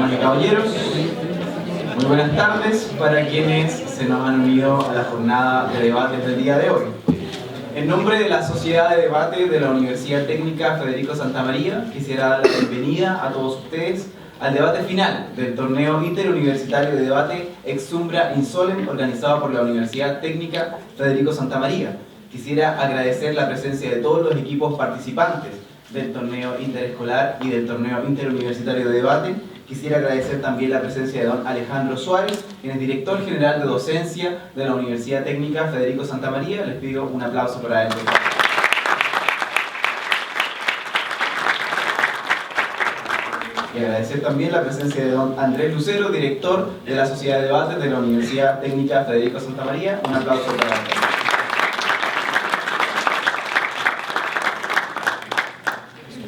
damas y caballeros, muy buenas tardes para quienes se nos han unido a la jornada de debates del día de hoy. En nombre de la Sociedad de Debate de la Universidad Técnica Federico Santa María, quisiera dar la bienvenida a todos ustedes al debate final del torneo interuniversitario de debate Exumbra Insolem, organizado por la Universidad Técnica Federico Santa María. Quisiera agradecer la presencia de todos los equipos participantes del torneo interescolar y del torneo interuniversitario de debate. Quisiera agradecer también la presencia de don Alejandro Suárez, quien es director general de docencia de la Universidad Técnica Federico Santa María. Les pido un aplauso para él. Y agradecer también la presencia de don Andrés Lucero, director de la Sociedad de Debates de la Universidad Técnica Federico Santa María. Un aplauso para él.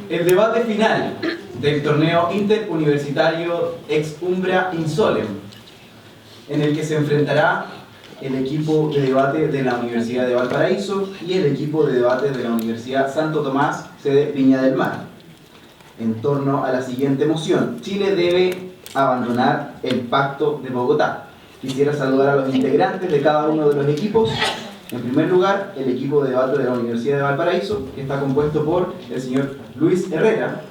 El debate final del torneo interuniversitario Exumbra Insolem, en el que se enfrentará el equipo de debate de la Universidad de Valparaíso y el equipo de debate de la Universidad Santo Tomás, sede Viña del Mar, en torno a la siguiente moción: Chile debe abandonar el Pacto de Bogotá. Quisiera saludar a los integrantes de cada uno de los equipos. En primer lugar, el equipo de debate de la Universidad de Valparaíso, que está compuesto por el señor Luis Herrera,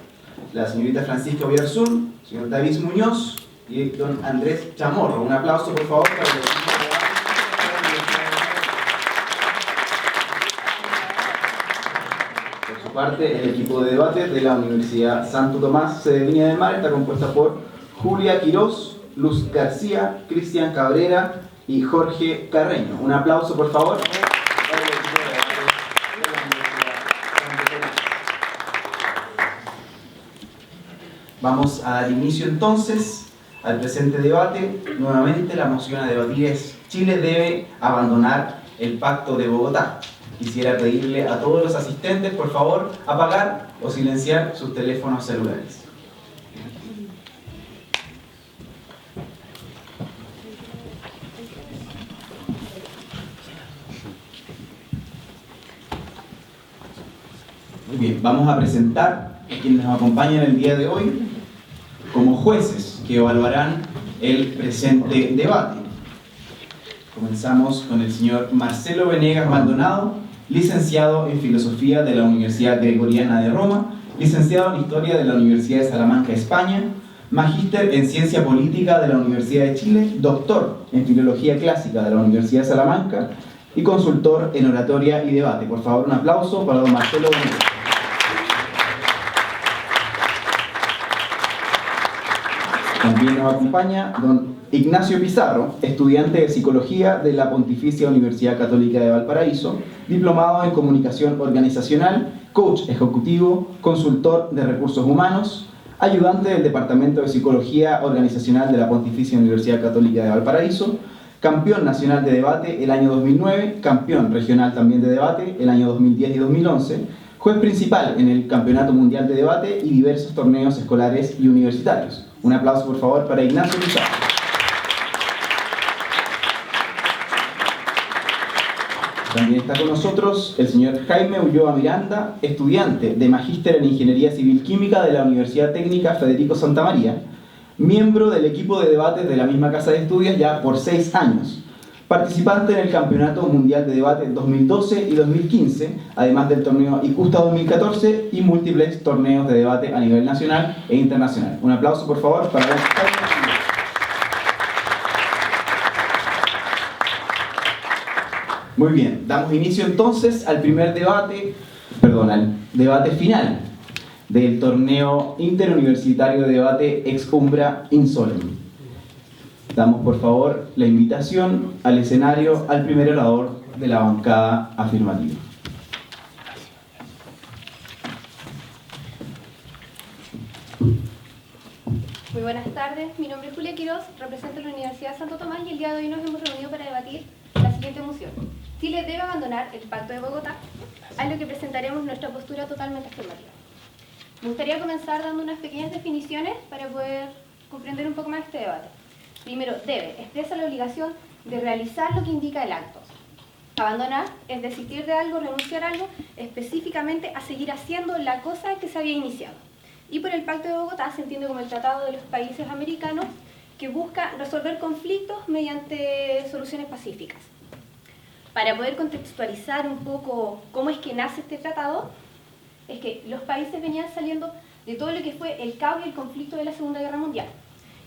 la señorita Francisca Oyarzún, el señor David Muñoz y don Andrés Chamorro. Un aplauso, por favor, para el equipo de debate. Por su parte, el equipo de debate de la Universidad Santo Tomás, sede de Viña del Mar, está compuesta por Julia Quirós, Luz García, Cristian Cabrera y Jorge Carreño. Un aplauso, por favor. Vamos a dar inicio entonces al presente debate. Nuevamente la moción a debatir es: Chile debe abandonar el Pacto de Bogotá. Quisiera pedirle a todos los asistentes, por favor, apagar o silenciar sus teléfonos celulares. Muy bien, vamos a presentar a quienes nos acompañan el día de hoy como jueces que evaluarán el presente debate. Comenzamos con el señor Marcelo Venegas Maldonado, licenciado en Filosofía de la Universidad Gregoriana de Roma, licenciado en Historia de la Universidad de Salamanca, España, magíster en Ciencia Política de la Universidad de Chile, doctor en Filología Clásica de la Universidad de Salamanca y consultor en Oratoria y Debate. Por favor, un aplauso para don Marcelo Venegas. También nos acompaña don Ignacio Pizarro, estudiante de Psicología de la Pontificia Universidad Católica de Valparaíso, diplomado en Comunicación Organizacional, coach ejecutivo, consultor de recursos humanos, ayudante del Departamento de Psicología Organizacional de la Pontificia Universidad Católica de Valparaíso, campeón nacional de debate el año 2009, campeón regional también de debate el año 2010 y 2011, juez principal en el Campeonato Mundial de Debate y diversos torneos escolares y universitarios. Un aplauso, por favor, para Ignacio Pizarro. También está con nosotros el señor Jaime Ulloa Miranda, estudiante de Magíster en Ingeniería Civil Química de la Universidad Técnica Federico Santa María, miembro del equipo de debates de la misma casa de estudios ya por 6 años, participante en el Campeonato Mundial de Debate 2012 y 2015, además del torneo ICUSTA 2014 y múltiples torneos de debate a nivel nacional e internacional. Un aplauso, por favor, para él. Muy bien, damos inicio entonces al al debate final del torneo interuniversitario de debate Exumbra Insolem. Damos por favor la invitación al escenario al primer orador de la bancada afirmativa. Muy buenas tardes, mi nombre es Julia Quirós, represento la Universidad Santo Tomás y el día de hoy nos hemos reunido para debatir la siguiente moción: Chile debe abandonar el Pacto de Bogotá, a lo que presentaremos nuestra postura totalmente afirmativa. Me gustaría comenzar dando unas pequeñas definiciones para poder comprender un poco más este debate. Primero, debe expresa la obligación de realizar lo que indica el acto. Abandonar es desistir de algo, renunciar a algo, específicamente a seguir haciendo la cosa que se había iniciado. Y por el Pacto de Bogotá se entiende como el Tratado de los Países Americanos que busca resolver conflictos mediante soluciones pacíficas. Para poder contextualizar un poco cómo es que nace este tratado, es que los países venían saliendo de todo lo que fue el caos y el conflicto de la Segunda Guerra Mundial.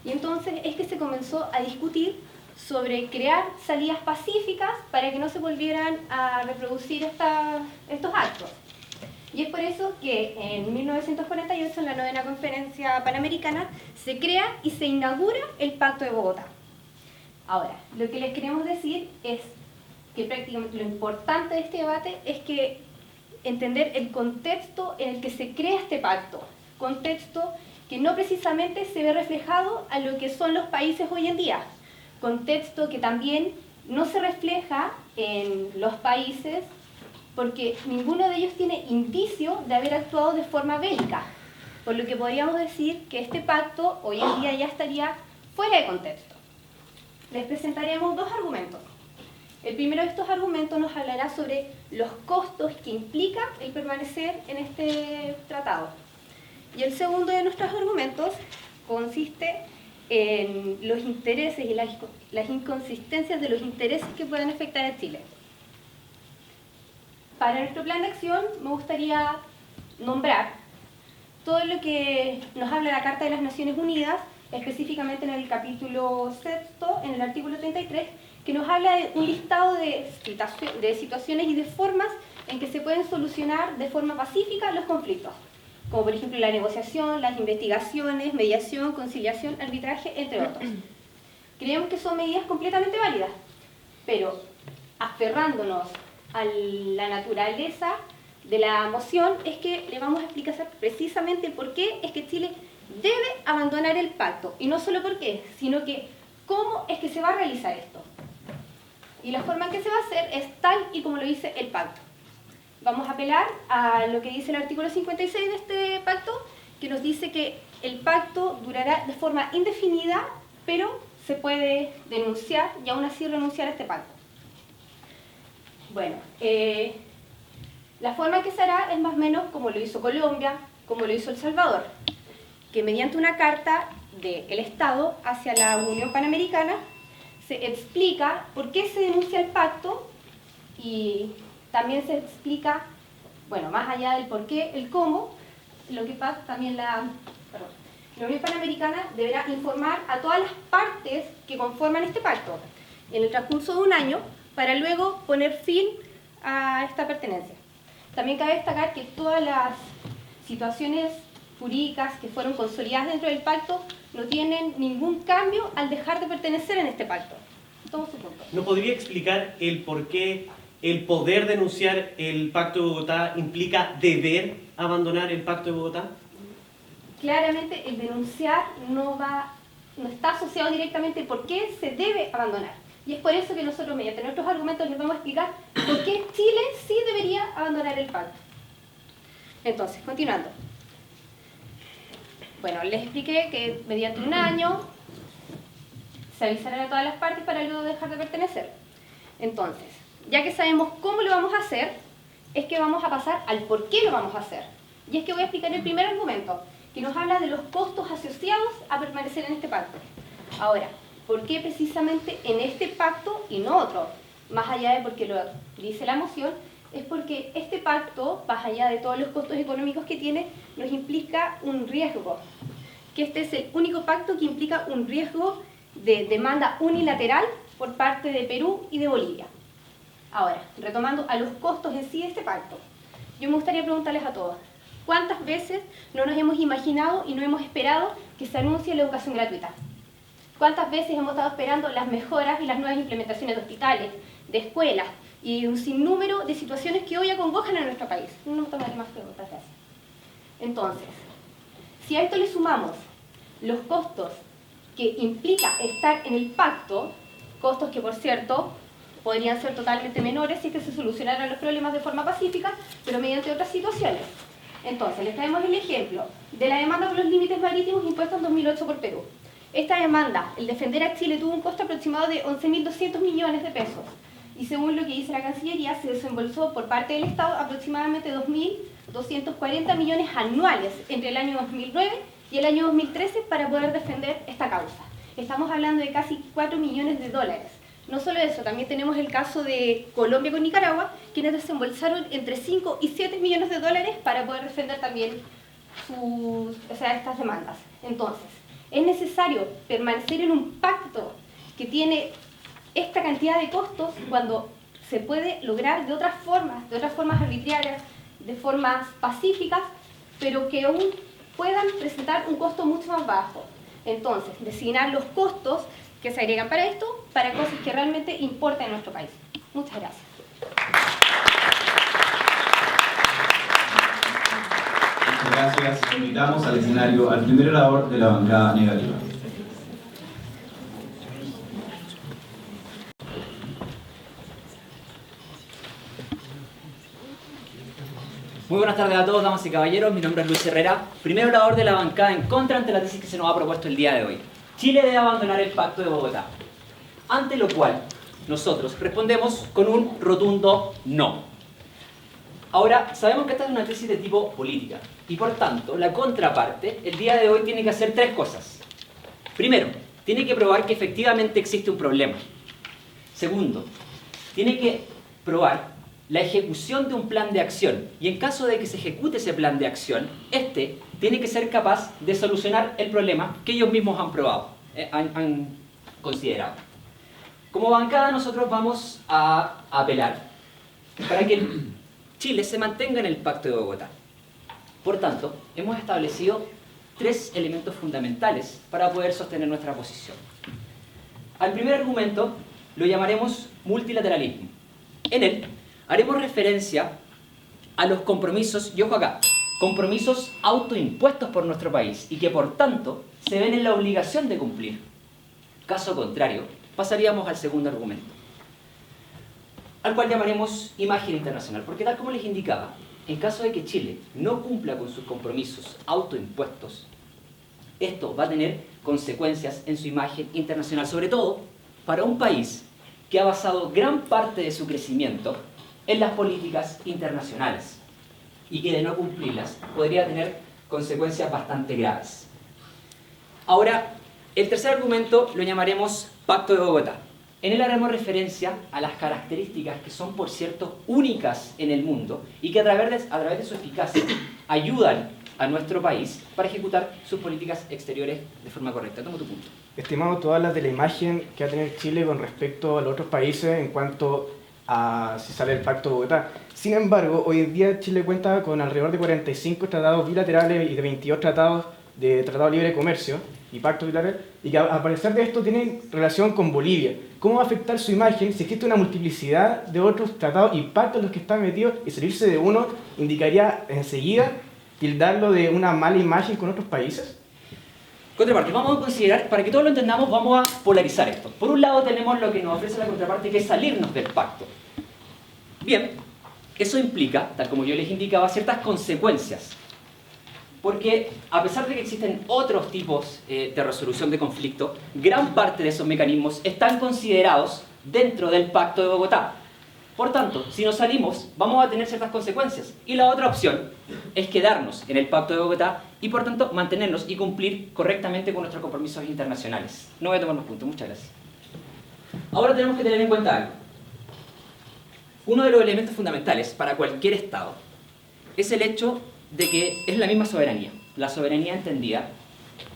Y entonces es que se comenzó a discutir sobre crear salidas pacíficas para que no se volvieran a reproducir estos actos. Y es por eso que en 1948, en la 9ª Conferencia Panamericana, se crea y se inaugura el Pacto de Bogotá. Ahora, lo que les queremos decir es que prácticamente lo importante de este debate es que entender el contexto en el que se crea este pacto, contexto que no precisamente se ve reflejado a lo que son los países hoy en día, contexto que también no se refleja en los países porque ninguno de ellos tiene indicio de haber actuado de forma bélica, por lo que podríamos decir que este pacto hoy en día ya estaría fuera de contexto. Les presentaremos dos argumentos. El primero de estos argumentos nos hablará sobre los costos que implica el permanecer en este tratado. Y el segundo de nuestros argumentos consiste en los intereses y las inconsistencias de los intereses que pueden afectar a Chile. Para nuestro plan de acción me gustaría nombrar todo lo que nos habla la Carta de las Naciones Unidas, específicamente en el capítulo 6, en el artículo 33, que nos habla de un listado de situaciones y de formas en que se pueden solucionar de forma pacífica los conflictos, como por ejemplo la negociación, las investigaciones, mediación, conciliación, arbitraje, entre otros. Creemos que son medidas completamente válidas, pero aferrándonos a la naturaleza de la moción es que le vamos a explicar precisamente por qué es que Chile debe abandonar el pacto, y no solo por qué, sino que cómo es que se va a realizar esto. Y la forma en que se va a hacer es tal y como lo dice el pacto. Vamos a apelar a lo que dice el artículo 56 de este pacto, que nos dice que el pacto durará de forma indefinida, pero se puede denunciar y aún así renunciar a este pacto. Bueno, la forma en que se hará es más o menos como lo hizo Colombia, como lo hizo El Salvador, que mediante una carta del Estado hacia la Unión Panamericana se explica por qué se denuncia el pacto y también se explica, bueno, más allá del por qué, el cómo, lo que pasa también la Unión Panamericana deberá informar a todas las partes que conforman este pacto en el transcurso de un año para luego poner fin a esta pertenencia. También cabe destacar que todas las situaciones jurídicas que fueron consolidadas dentro del pacto no tienen ningún cambio al dejar de pertenecer en este pacto. Todo su punto. ¿No podría explicar el por qué el poder denunciar el Pacto de Bogotá implica deber abandonar el Pacto de Bogotá? Claramente el denunciar no está asociado directamente por qué se debe abandonar. Y es por eso que nosotros, mediante nuestros argumentos, les vamos a explicar por qué Chile sí debería abandonar el pacto. Entonces, continuando. Bueno, les expliqué que mediante un año se avisarán a todas las partes para luego dejar de pertenecer. Entonces, ya que sabemos cómo lo vamos a hacer, es que vamos a pasar al por qué lo vamos a hacer. Y es que voy a explicar el primer argumento, que nos habla de los costos asociados a permanecer en este pacto. Ahora, ¿por qué precisamente en este pacto y no otro? Más allá de porque lo dice la moción, es porque este pacto, más allá de todos los costos económicos que tiene, nos implica un riesgo. Que este es el único pacto que implica un riesgo de demanda unilateral por parte de Perú y de Bolivia. Ahora, retomando a los costos en sí de este pacto, yo me gustaría preguntarles a todos, ¿cuántas veces no nos hemos imaginado y no hemos esperado que se anuncie la educación gratuita? ¿Cuántas veces hemos estado esperando las mejoras y las nuevas implementaciones de hospitales, de escuelas y un sinnúmero de situaciones que hoy acongojan a nuestro país? No tomaré más preguntas, gracias. Entonces, si a esto le sumamos los costos que implica estar en el pacto, costos que por cierto podrían ser totalmente menores si es que se solucionaran los problemas de forma pacífica, pero mediante otras situaciones. Entonces, les traemos el ejemplo de la demanda por los límites marítimos impuestos en 2008 por Perú. Esta demanda, el defender a Chile, tuvo un costo aproximado de 11.200 millones de pesos. Y según lo que dice la Cancillería, se desembolsó por parte del Estado aproximadamente 2.000 240 millones anuales entre el año 2009 y el año 2013 para poder defender esta causa. Estamos hablando de casi 4 millones de dólares. No solo eso, también tenemos el caso de Colombia con Nicaragua, quienes desembolsaron entre 5 y 7 millones de dólares para poder defender también estas demandas. Entonces, es necesario permanecer en un pacto que tiene esta cantidad de costos cuando se puede lograr de otras formas arbitrarias, de formas pacíficas, pero que aún puedan presentar un costo mucho más bajo. Entonces, designar los costos que se agregan para esto, para cosas que realmente importan en nuestro país. Muchas gracias. Muchas gracias. Invitamos al escenario al primer orador de la bancada negativa. Muy buenas tardes a todos, damas y caballeros. Mi nombre es Luis Herrera, primer orador de la bancada en contra ante la tesis que se nos ha propuesto el día de hoy. Chile debe abandonar el Pacto de Bogotá. Ante lo cual, nosotros respondemos con un rotundo no. Ahora, sabemos que esta es una tesis de tipo política y por tanto, la contraparte el día de hoy tiene que hacer 3 cosas. Primero, tiene que probar que efectivamente existe un problema. Segundo, tiene que probar la ejecución de un plan de acción y en caso de que se ejecute ese plan de acción, este tiene que ser capaz de solucionar el problema que ellos mismos han probado, han considerado. Como bancada nosotros vamos a apelar para que Chile se mantenga en el Pacto de Bogotá. Por tanto, hemos establecido 3 elementos fundamentales para poder sostener nuestra posición. Al primer argumento lo llamaremos multilateralismo. En él haremos referencia a los compromisos, y ojo acá, compromisos autoimpuestos por nuestro país y que por tanto se ven en la obligación de cumplir. Caso contrario, pasaríamos al segundo argumento, al cual llamaremos imagen internacional, porque tal como les indicaba, en caso de que Chile no cumpla con sus compromisos autoimpuestos, esto va a tener consecuencias en su imagen internacional, sobre todo para un país que ha basado gran parte de su crecimiento en las políticas internacionales y que de no cumplirlas podría tener consecuencias bastante graves. Ahora, el tercer argumento lo llamaremos Pacto de Bogotá. En él haremos referencia a las características que son, por cierto, únicas en el mundo y que a través de su eficacia ayudan a nuestro país para ejecutar sus políticas exteriores de forma correcta. Tomo tu punto. Estimado, tú hablas de la imagen que va a tener Chile con respecto a los otros países en cuanto a si sale el Pacto de Bogotá. Sin embargo, hoy en día Chile cuenta con alrededor de 45 tratados bilaterales y de 22 tratados de Tratado de Libre Comercio y Pacto Bilateral, y que a pesar de esto tienen relación con Bolivia. ¿Cómo va a afectar su imagen si existe una multiplicidad de otros tratados y pactos en los que están metidos y salirse de uno indicaría enseguida tildarlo de una mala imagen con otros países? Contraparte, vamos a considerar, para que todos lo entendamos, vamos a polarizar esto. Por un lado tenemos lo que nos ofrece la contraparte, que es salirnos del pacto. Bien, eso implica, tal como yo les indicaba, ciertas consecuencias. Porque a pesar de que existen otros tipos de resolución de conflicto, gran parte de esos mecanismos están considerados dentro del Pacto de Bogotá. Por tanto, si nos salimos, vamos a tener ciertas consecuencias. Y la otra opción es quedarnos en el Pacto de Bogotá y, por tanto, mantenernos y cumplir correctamente con nuestros compromisos internacionales. No voy a tomar más puntos. Muchas gracias. Ahora tenemos que tener en cuenta algo. Uno de los elementos fundamentales para cualquier Estado es el hecho de que es la misma soberanía. La soberanía entendida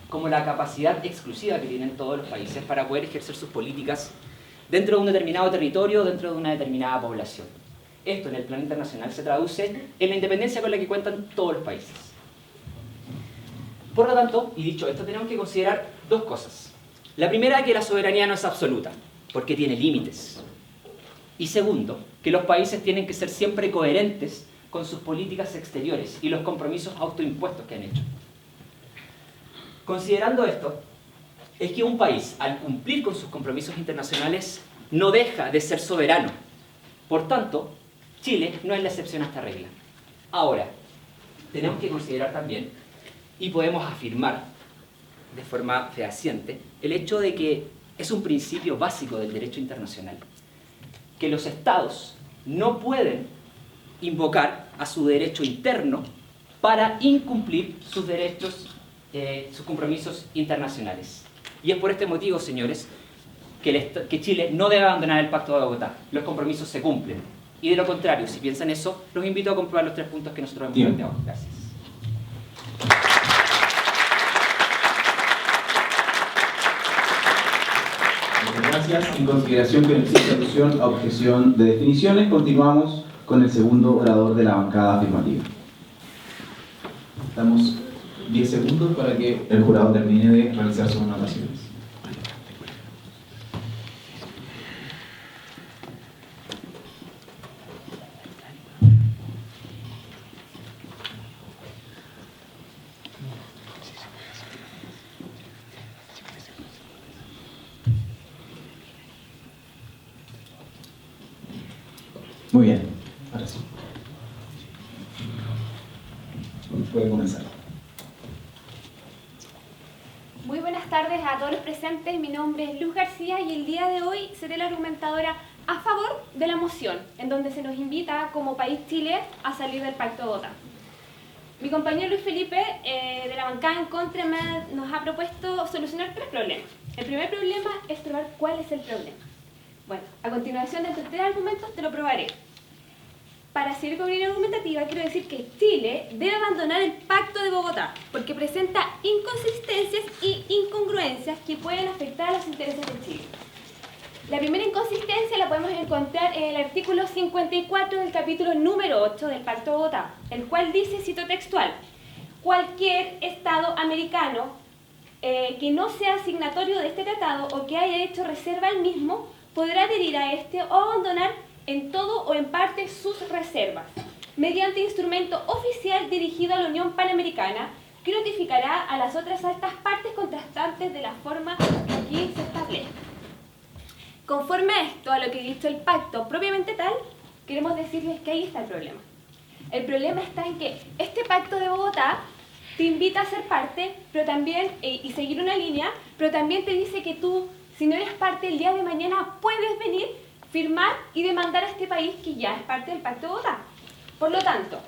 como la capacidad exclusiva que tienen todos los países para poder ejercer sus políticas dentro de un determinado territorio, dentro de una determinada población. Esto en el plano internacional se traduce en la independencia con la que cuentan todos los países. Por lo tanto, y dicho esto, tenemos que considerar 2 cosas. La primera, que la soberanía no es absoluta, porque tiene límites. Y segundo, que los países tienen que ser siempre coherentes con sus políticas exteriores y los compromisos autoimpuestos que han hecho. Considerando esto, es que un país, al cumplir con sus compromisos internacionales, no deja de ser soberano. Por tanto, Chile no es la excepción a esta regla. Ahora, tenemos que considerar también, y podemos afirmar de forma fehaciente, el hecho de que es un principio básico del derecho internacional, que los estados no pueden invocar a su derecho interno para incumplir sus derechos, sus compromisos internacionales. Y es por este motivo, señores, que Chile no debe abandonar el Pacto de Bogotá. Los compromisos se cumplen. Y de lo contrario, si piensan eso, los invito a comprobar los 3 puntos que nosotros hemos planteado. Gracias. Muchas gracias. En consideración que no existe alusión a objeción de definiciones, continuamos con el segundo orador de la bancada afirmativa. Damos 10 segundos para que el jurado termine de realizar sus anotaciones. Muy bien, ahora sí. Puede comenzar. Muy buenas tardes a todos los presentes. Mi nombre es Luz García y el día de hoy seré la argumentadora a favor de la moción, en donde se nos invita como país Chile a salir del Pacto de Bogotá. Mi compañero Luis Felipe, de la bancada en contra, nos ha propuesto solucionar 3 problemas. El primer problema es probar cuál es el problema. Bueno, a continuación de estos 3 argumentos te lo probaré. Para seguir con mi línea argumentativa, quiero decir que Chile debe abandonar el Pacto de Bogotá porque presenta inconsistencias y incongruencias que pueden afectar a los intereses de Chile. La primera inconsistencia la podemos encontrar en el artículo 54 del capítulo número 8 del Pacto de Bogotá, el cual dice, cito textual, cualquier Estado americano que no sea signatorio de este tratado o que haya hecho reserva al mismo podrá adherir a este o abandonar en todo o en parte sus reservas, mediante instrumento oficial dirigido a la Unión Panamericana, que notificará a las otras altas partes contrastantes de la forma que aquí se establezca. Conforme a esto, a lo que ha dicho el pacto propiamente tal, queremos decirles que ahí está el problema. El problema está en que este Pacto de Bogotá te invita a ser parte, pero también, y seguir una línea, pero también te dice que tú, si no eres parte, el día de mañana puedes venir, firmar y demandar a este país que ya es parte del Pacto de Bogotá. Por lo tanto,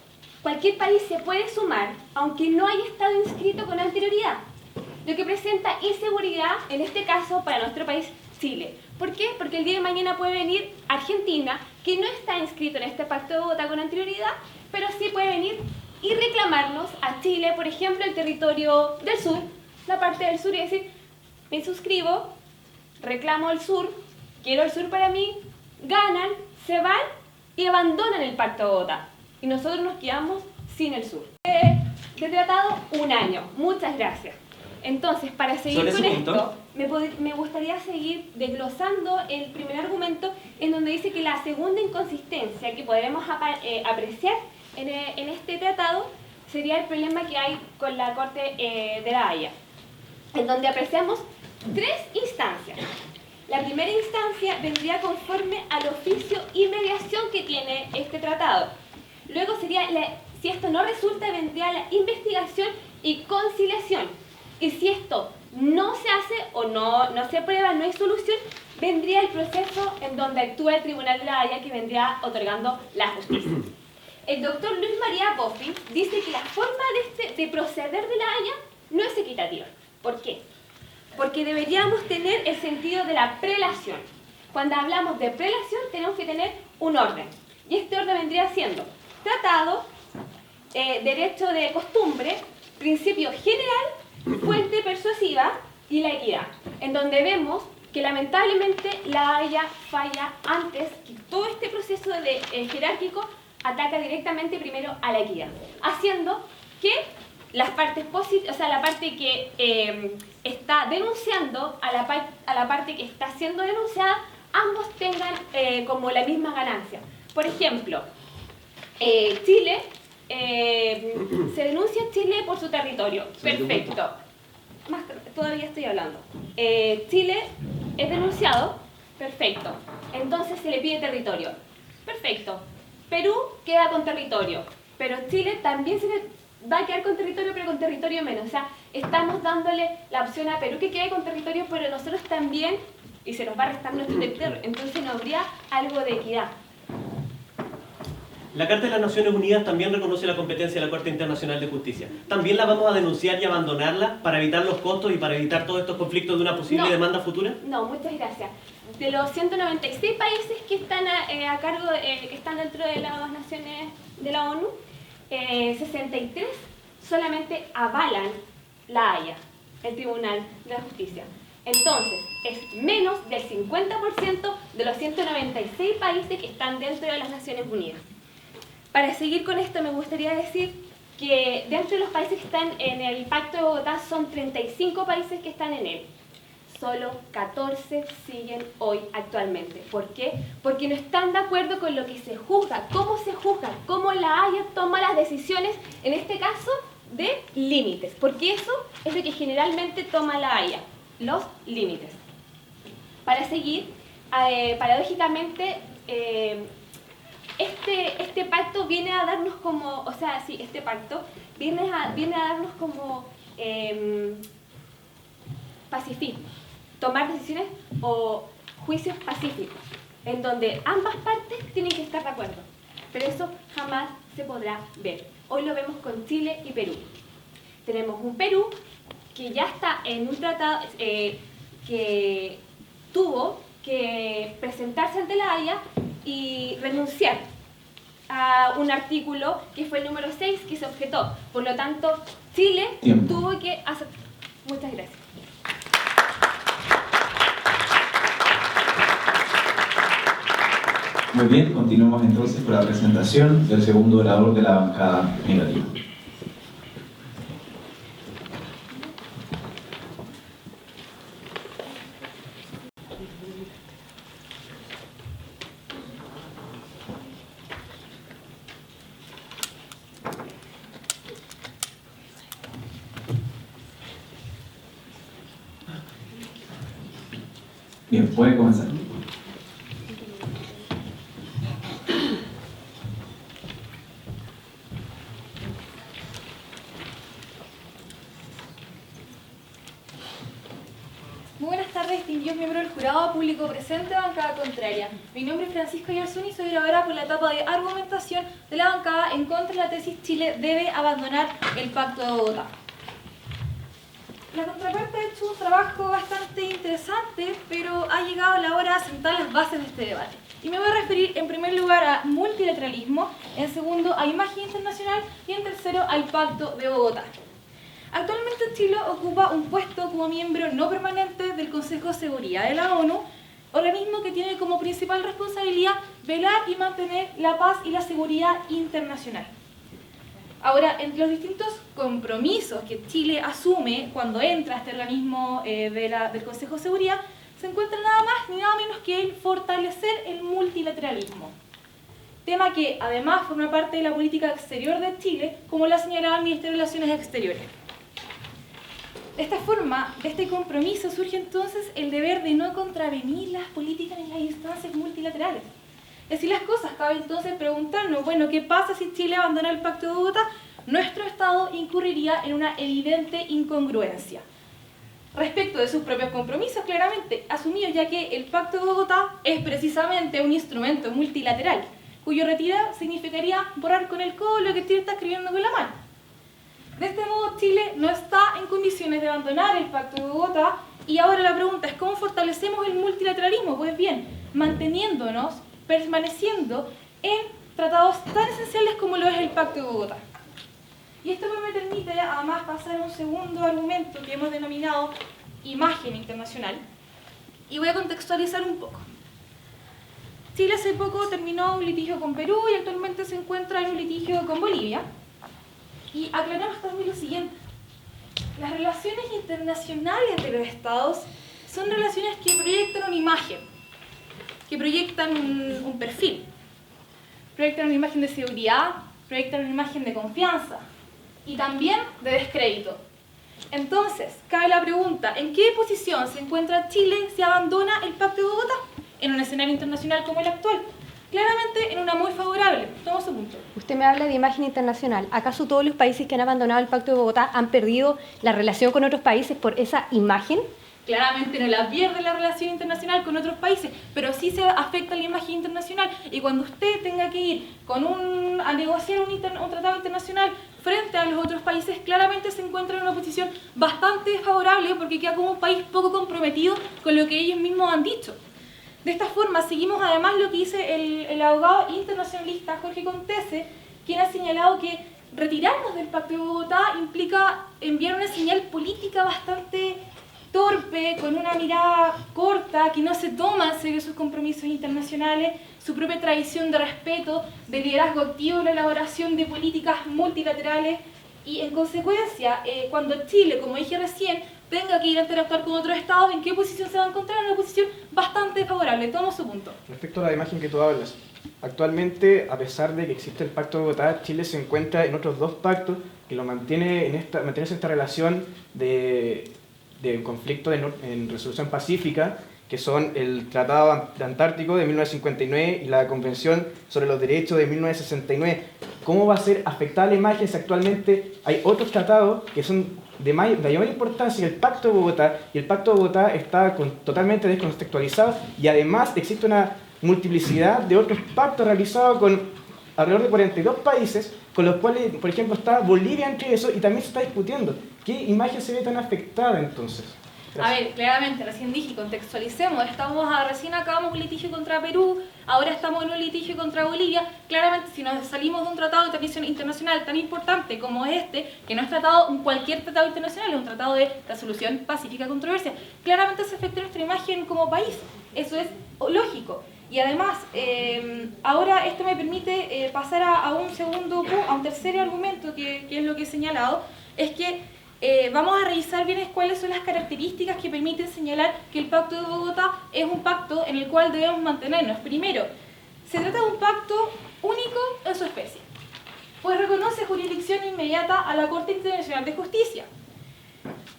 cualquier país se puede sumar, aunque no haya estado inscrito con anterioridad, lo que presenta inseguridad, en este caso, para nuestro país, Chile. ¿Por qué? Porque el día de mañana puede venir Argentina, que no está inscrito en este Pacto de Bogotá con anterioridad, pero sí puede venir y reclamarnos a Chile, por ejemplo, el territorio del sur, la parte del sur, y decir, me suscribo, reclamo el sur, quiero el sur para mí, ganan, se van y abandonan el Pacto de Bogotá. Y nosotros nos quedamos sin el sur. De tratado, 1 año. Muchas gracias. Entonces, para seguir con esto, me gustaría seguir desglosando el primer argumento, en donde dice que la segunda inconsistencia que podremos apreciar en este tratado sería el problema que hay con la Corte de la Haya, en donde apreciamos 3 instancias. La primera instancia vendría conforme al oficio y mediación que tiene este tratado. Luego sería, si esto no resulta, vendría la investigación y conciliación. Y si esto no se hace o no se aprueba, no hay solución, vendría el proceso en donde actúa el Tribunal de la Haya, que vendría otorgando la justicia. El doctor Luis María Boffi dice que la forma de proceder de la Haya no es equitativa. ¿Por qué? Porque deberíamos tener el sentido de la prelación. Cuando hablamos de prelación tenemos que tener un orden. Y este orden vendría siendo tratado, derecho de costumbre, principio general, fuente persuasiva y la equidad. En donde vemos que lamentablemente la Haya falla antes, que todo este proceso jerárquico ataca directamente primero a la equidad, haciendo que las partes positivas, o sea, la parte que está denunciando a la parte que está siendo denunciada, ambos tengan como la misma ganancia. Por ejemplo, Chile, se denuncia a Chile por su territorio. Perfecto. Todavía estoy hablando. Chile es denunciado. Perfecto. Entonces se le pide territorio. Perfecto. Perú queda con territorio. Pero Chile también se le va a quedar con territorio, pero con territorio menos. O sea, estamos dándole la opción a Perú que quede con territorio, pero nosotros también, y se nos va a restar nuestro territorio. Entonces no habría algo de equidad. La Carta de las Naciones Unidas también reconoce la competencia de la Corte Internacional de Justicia. ¿También la vamos a denunciar y abandonarla para evitar los costos y para evitar todos estos conflictos de una posible demanda futura? No, muchas gracias. De los 196 países que están a cargo, que están dentro de las naciones de la ONU, 63 solamente avalan la Haya, el Tribunal de la Justicia. Entonces, es menos del 50% de los 196 países que están dentro de las Naciones Unidas. Para seguir con esto, me gustaría decir que dentro de los países que están en el Pacto de Bogotá son 35 países que están en él. Solo 14 siguen hoy actualmente. ¿Por qué? Porque no están de acuerdo con lo que se juzga, cómo la Haya toma las decisiones, en este caso, de límites. Porque eso es lo que generalmente toma la Haya, los límites. Para seguir, paradójicamente, este pacto viene a darnos como, este pacto viene a darnos como pacifismo, tomar decisiones o juicios pacíficos, en donde ambas partes tienen que estar de acuerdo, pero eso jamás se podrá ver. Hoy lo vemos con Chile y Perú. Tenemos un Perú que ya está en un tratado que tuvo que presentarse ante la Haya y renunciar a un artículo que fue el número 6 que se objetó. Por lo tanto, Chile tuvo que hacer... Muchas gracias. Muy bien, continuamos entonces con la presentación del segundo orador de la bancada negativa. Bien, puede comenzar. Muy buenas tardes, distinguidos miembros del jurado, público presente, bancada contraria. Mi nombre es Francisco Yarzún y soy grabadora por la etapa de argumentación de la bancada en contra de la tesis Chile debe abandonar el Pacto de Bogotá. La contraparte ha hecho un trabajo bastante interesante, pero ha llegado la hora de sentar las bases de este debate. Y me voy a referir en primer lugar a multilateralismo, en segundo a imagen internacional y en tercero al Pacto de Bogotá. Actualmente Chile ocupa un puesto como miembro no permanente del Consejo de Seguridad de la ONU, organismo que tiene como principal responsabilidad velar y mantener la paz y la seguridad internacional. Ahora, entre los distintos compromisos que Chile asume cuando entra a este organismo del Consejo de Seguridad, se encuentra nada más ni nada menos que el fortalecer el multilateralismo. Tema que además forma parte de la política exterior de Chile, como lo ha señalado el Ministerio de Relaciones Exteriores. De esta forma, de este compromiso surge entonces el deber de no contravenir las políticas ni las instancias multilaterales. Y así las cosas, cabe entonces preguntarnos, bueno, ¿qué pasa si Chile abandona el Pacto de Bogotá? Nuestro Estado incurriría en una evidente incongruencia. Respecto de sus propios compromisos, claramente, asumidos ya que el Pacto de Bogotá es precisamente un instrumento multilateral, cuyo retiro significaría borrar con el codo lo que Chile está escribiendo con la mano. De este modo, Chile no está en condiciones de abandonar el Pacto de Bogotá, y ahora la pregunta es ¿cómo fortalecemos el multilateralismo? Pues bien, manteniéndonos, permaneciendo en tratados tan esenciales como lo es el Pacto de Bogotá. Y esto me permite además pasar a un segundo argumento que hemos denominado imagen internacional, y voy a contextualizar un poco. Chile hace poco terminó un litigio con Perú y actualmente se encuentra en un litigio con Bolivia. Y aclaramos también lo siguiente: las relaciones internacionales de los estados son relaciones que proyectan una imagen, que proyectan un perfil, proyectan una imagen de seguridad, proyectan una imagen de confianza y también de descrédito. Entonces, cabe la pregunta, ¿en qué posición se encuentra Chile si abandona el Pacto de Bogotá en un escenario internacional como el actual? Claramente en una muy favorable. Tomamos su punto. Usted me habla de imagen internacional. ¿Acaso todos los países que han abandonado el Pacto de Bogotá han perdido la relación con otros países por esa imagen? Claramente no la pierde la relación internacional con otros países, pero sí se afecta la imagen internacional. Y cuando usted tenga que ir a negociar un tratado internacional frente a los otros países, claramente se encuentra en una posición bastante desfavorable porque queda como un país poco comprometido con lo que ellos mismos han dicho. De esta forma, seguimos además lo que dice el abogado internacionalista Jorge Contese, quien ha señalado que retirarnos del Pacto de Bogotá implica enviar una señal política bastante torpe, con una mirada corta, que no se toma en serio sus compromisos internacionales, su propia tradición de respeto, de liderazgo activo en la elaboración de políticas multilaterales, y en consecuencia, cuando Chile, como dije recién, tenga que ir a interactuar con otros estados, ¿en qué posición se va a encontrar? En una posición bastante favorable. Tomo su punto. Respecto a la imagen que tú hablas, actualmente, a pesar de que existe el Pacto de Bogotá, Chile se encuentra en otros dos pactos que lo mantiene en esta relación de conflicto en resolución pacífica, que son el Tratado Antártico de 1959 y la Convención sobre los Derechos de 1969. ¿Cómo va a ser afectada la imagen si actualmente hay otros tratados que son de mayor importancia que el Pacto de Bogotá, y el Pacto de Bogotá está totalmente descontextualizado, y además existe una multiplicidad de otros pactos realizados con alrededor de 42 países, con los cuales, por ejemplo, está Bolivia entre esos, y también se está discutiendo? ¿Qué imagen se ve tan afectada entonces? Gracias. A ver, claramente, recién dije, contextualicemos, recién acabamos un litigio contra Perú, ahora estamos en un litigio contra Bolivia. Claramente, si nos salimos de un tratado de transmisión internacional tan importante como este, que no es cualquier tratado internacional, es un tratado de resolución pacífica de controversia, claramente se afecta nuestra imagen como país. Eso es lógico. Y además, ahora esto me permite pasar a un tercer argumento, que es lo que he señalado, es que vamos a revisar bien cuáles son las características que permiten señalar que el Pacto de Bogotá es un pacto en el cual debemos mantenernos. Primero, se trata de un pacto único en su especie, pues reconoce jurisdicción inmediata a la Corte Internacional de Justicia.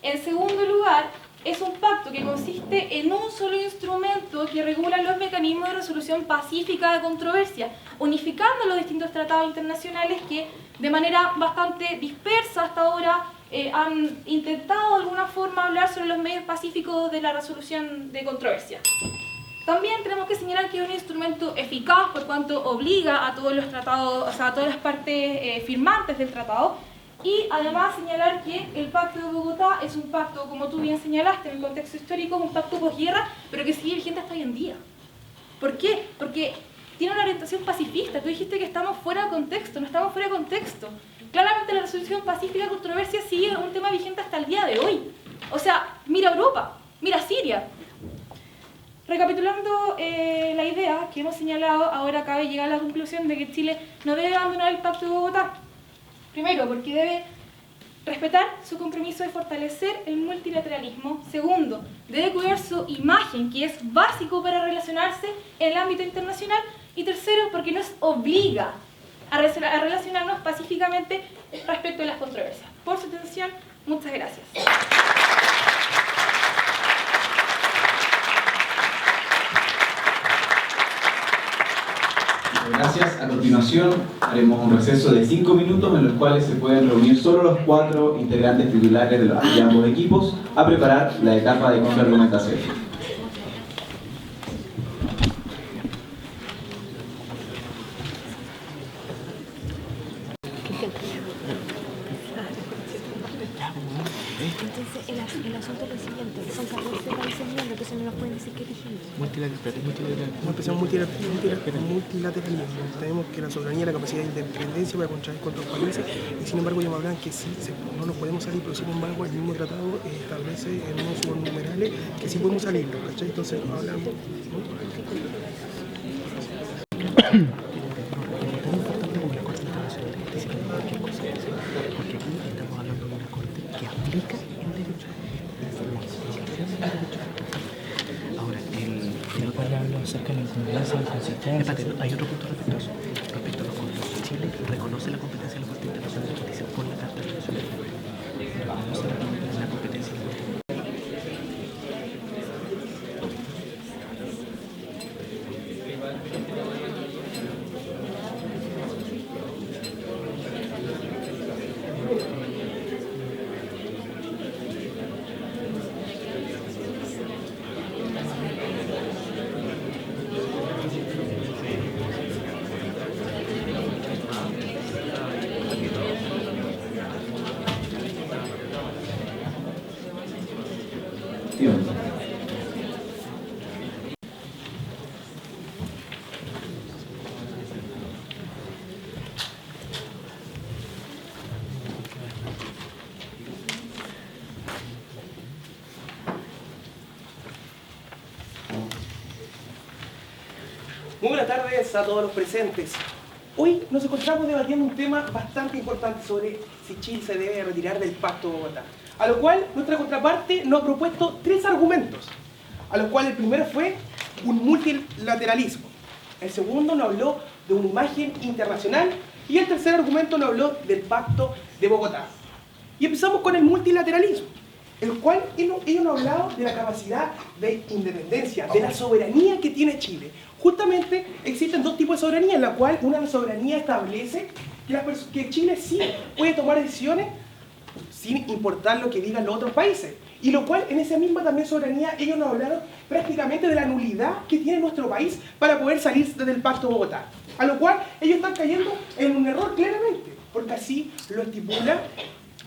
En segundo lugar, es un pacto que consiste en un solo instrumento que regula los mecanismos de resolución pacífica de controversia, unificando los distintos tratados internacionales que, de manera bastante dispersa hasta ahora, han intentado de alguna forma hablar sobre los medios pacíficos de la resolución de controversia. También tenemos que señalar que es un instrumento eficaz por cuanto obliga a todos los tratados, a todas las partes firmantes del tratado, y además señalar que el Pacto de Bogotá es un pacto, como tú bien señalaste en el contexto histórico, un pacto posguerra, pero que sigue vigente hasta hoy en día. ¿Por qué? Porque tiene una orientación pacifista. Tú dijiste que estamos fuera de contexto, no estamos fuera de contexto. Claramente la resolución pacífica de controversia sigue un tema vigente hasta el día de hoy. O sea, mira Europa, mira Siria. Recapitulando la idea que hemos señalado, ahora cabe llegar a la conclusión de que Chile no debe abandonar el Pacto de Bogotá. Primero, porque debe respetar su compromiso de fortalecer el multilateralismo. Segundo, debe cuidar su imagen, que es básico para relacionarse en el ámbito internacional. Y tercero, porque nos obliga a relacionarnos pacíficamente respecto a las controversias. Por su atención, muchas gracias. Gracias. A continuación haremos un receso de 5 minutos en los cuales se pueden reunir solo los 4 integrantes titulares de ambos equipos a preparar la etapa de contraargumentación. Entonces, el asunto es lo siguiente, son 14 países miembros, entonces no nos pueden decir que es vigente. Como empezamos multilateralismo, tenemos que la soberanía, la capacidad de independencia para contraer con otros países, y sin embargo ellos me hablan que sí, no nos podemos salir, pero sin embargo el mismo tratado establece en unos subnumerales que sí podemos salir, ¿cachai? Entonces hablamos. Acerca de la incongruencia y consistencia. Hay otro punto respecto a eso. Respecto a los contratos, Chile reconoce la competencia de la Corte Internacional de Justicia por la Carta Internacional. Reconoce la competencia de la Corte. Tiempo. Muy buenas tardes a todos los presentes. Hoy nos encontramos debatiendo un tema bastante importante sobre si Chile se debe retirar del Pacto de Bogotá. A lo cual nuestra contraparte nos ha propuesto 3 argumentos. A lo cual el primero fue un multilateralismo. El segundo nos habló de una imagen internacional. Y el tercer argumento nos habló del Pacto de Bogotá. Y empezamos con el multilateralismo, el cual ellos nos hablaban de la capacidad de independencia, de la soberanía que tiene Chile. Justamente existen 2 tipos de soberanía, en la cual una soberanía establece que Chile sí puede tomar decisiones sin importar lo que digan los otros países. Y lo cual, en esa misma también soberanía, ellos nos hablaron prácticamente de la nulidad que tiene nuestro país para poder salir del Pacto de Bogotá. A lo cual ellos están cayendo en un error claramente, porque así lo estipula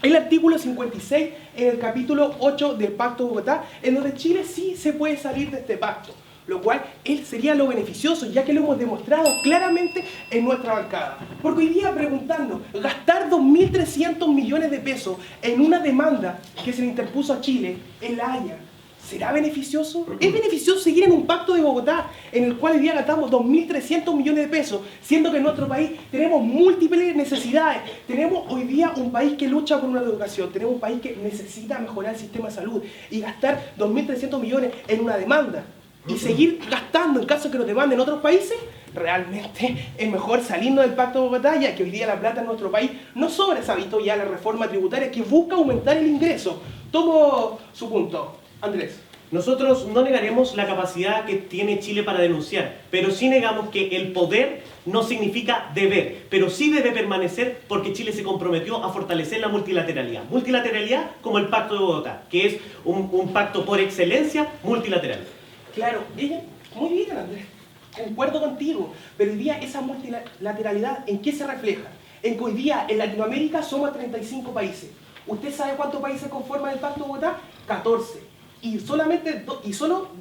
el artículo 56 en el capítulo 8 del Pacto de Bogotá, en donde Chile sí se puede salir de este pacto, lo cual sería lo beneficioso, ya que lo hemos demostrado claramente en nuestra bancada. Porque hoy día preguntando, gastar 2.300 millones de pesos en una demanda que se le interpuso a Chile en La Haya, ¿será beneficioso? ¿Es beneficioso seguir en un Pacto de Bogotá en el cual hoy día gastamos 2.300 millones de pesos, siendo que en nuestro país tenemos múltiples necesidades? Tenemos hoy día un país que lucha por una educación, tenemos un país que necesita mejorar el sistema de salud, y gastar 2.300 millones en una demanda y seguir gastando en caso que nos demanden otros países, realmente es mejor salirnos del Pacto de Bogotá, ya que hoy día la plata en nuestro país no sobra. Se ha visto ya la reforma tributaria que busca aumentar el ingreso. Tomo su punto. Andrés. Nosotros no negaremos la capacidad que tiene Chile para denunciar, pero sí negamos que el poder no significa deber, pero sí debe permanecer porque Chile se comprometió a fortalecer la multilateralidad. Multilateralidad como el Pacto de Bogotá, que es un pacto por excelencia multilateral. Claro, muy bien, Andrés, concuerdo contigo, pero hoy día esa multilateralidad, ¿en qué se refleja? En que hoy día en Latinoamérica somos 35 países. ¿Usted sabe cuántos países conforman el Pacto de Bogotá? 14. Y solo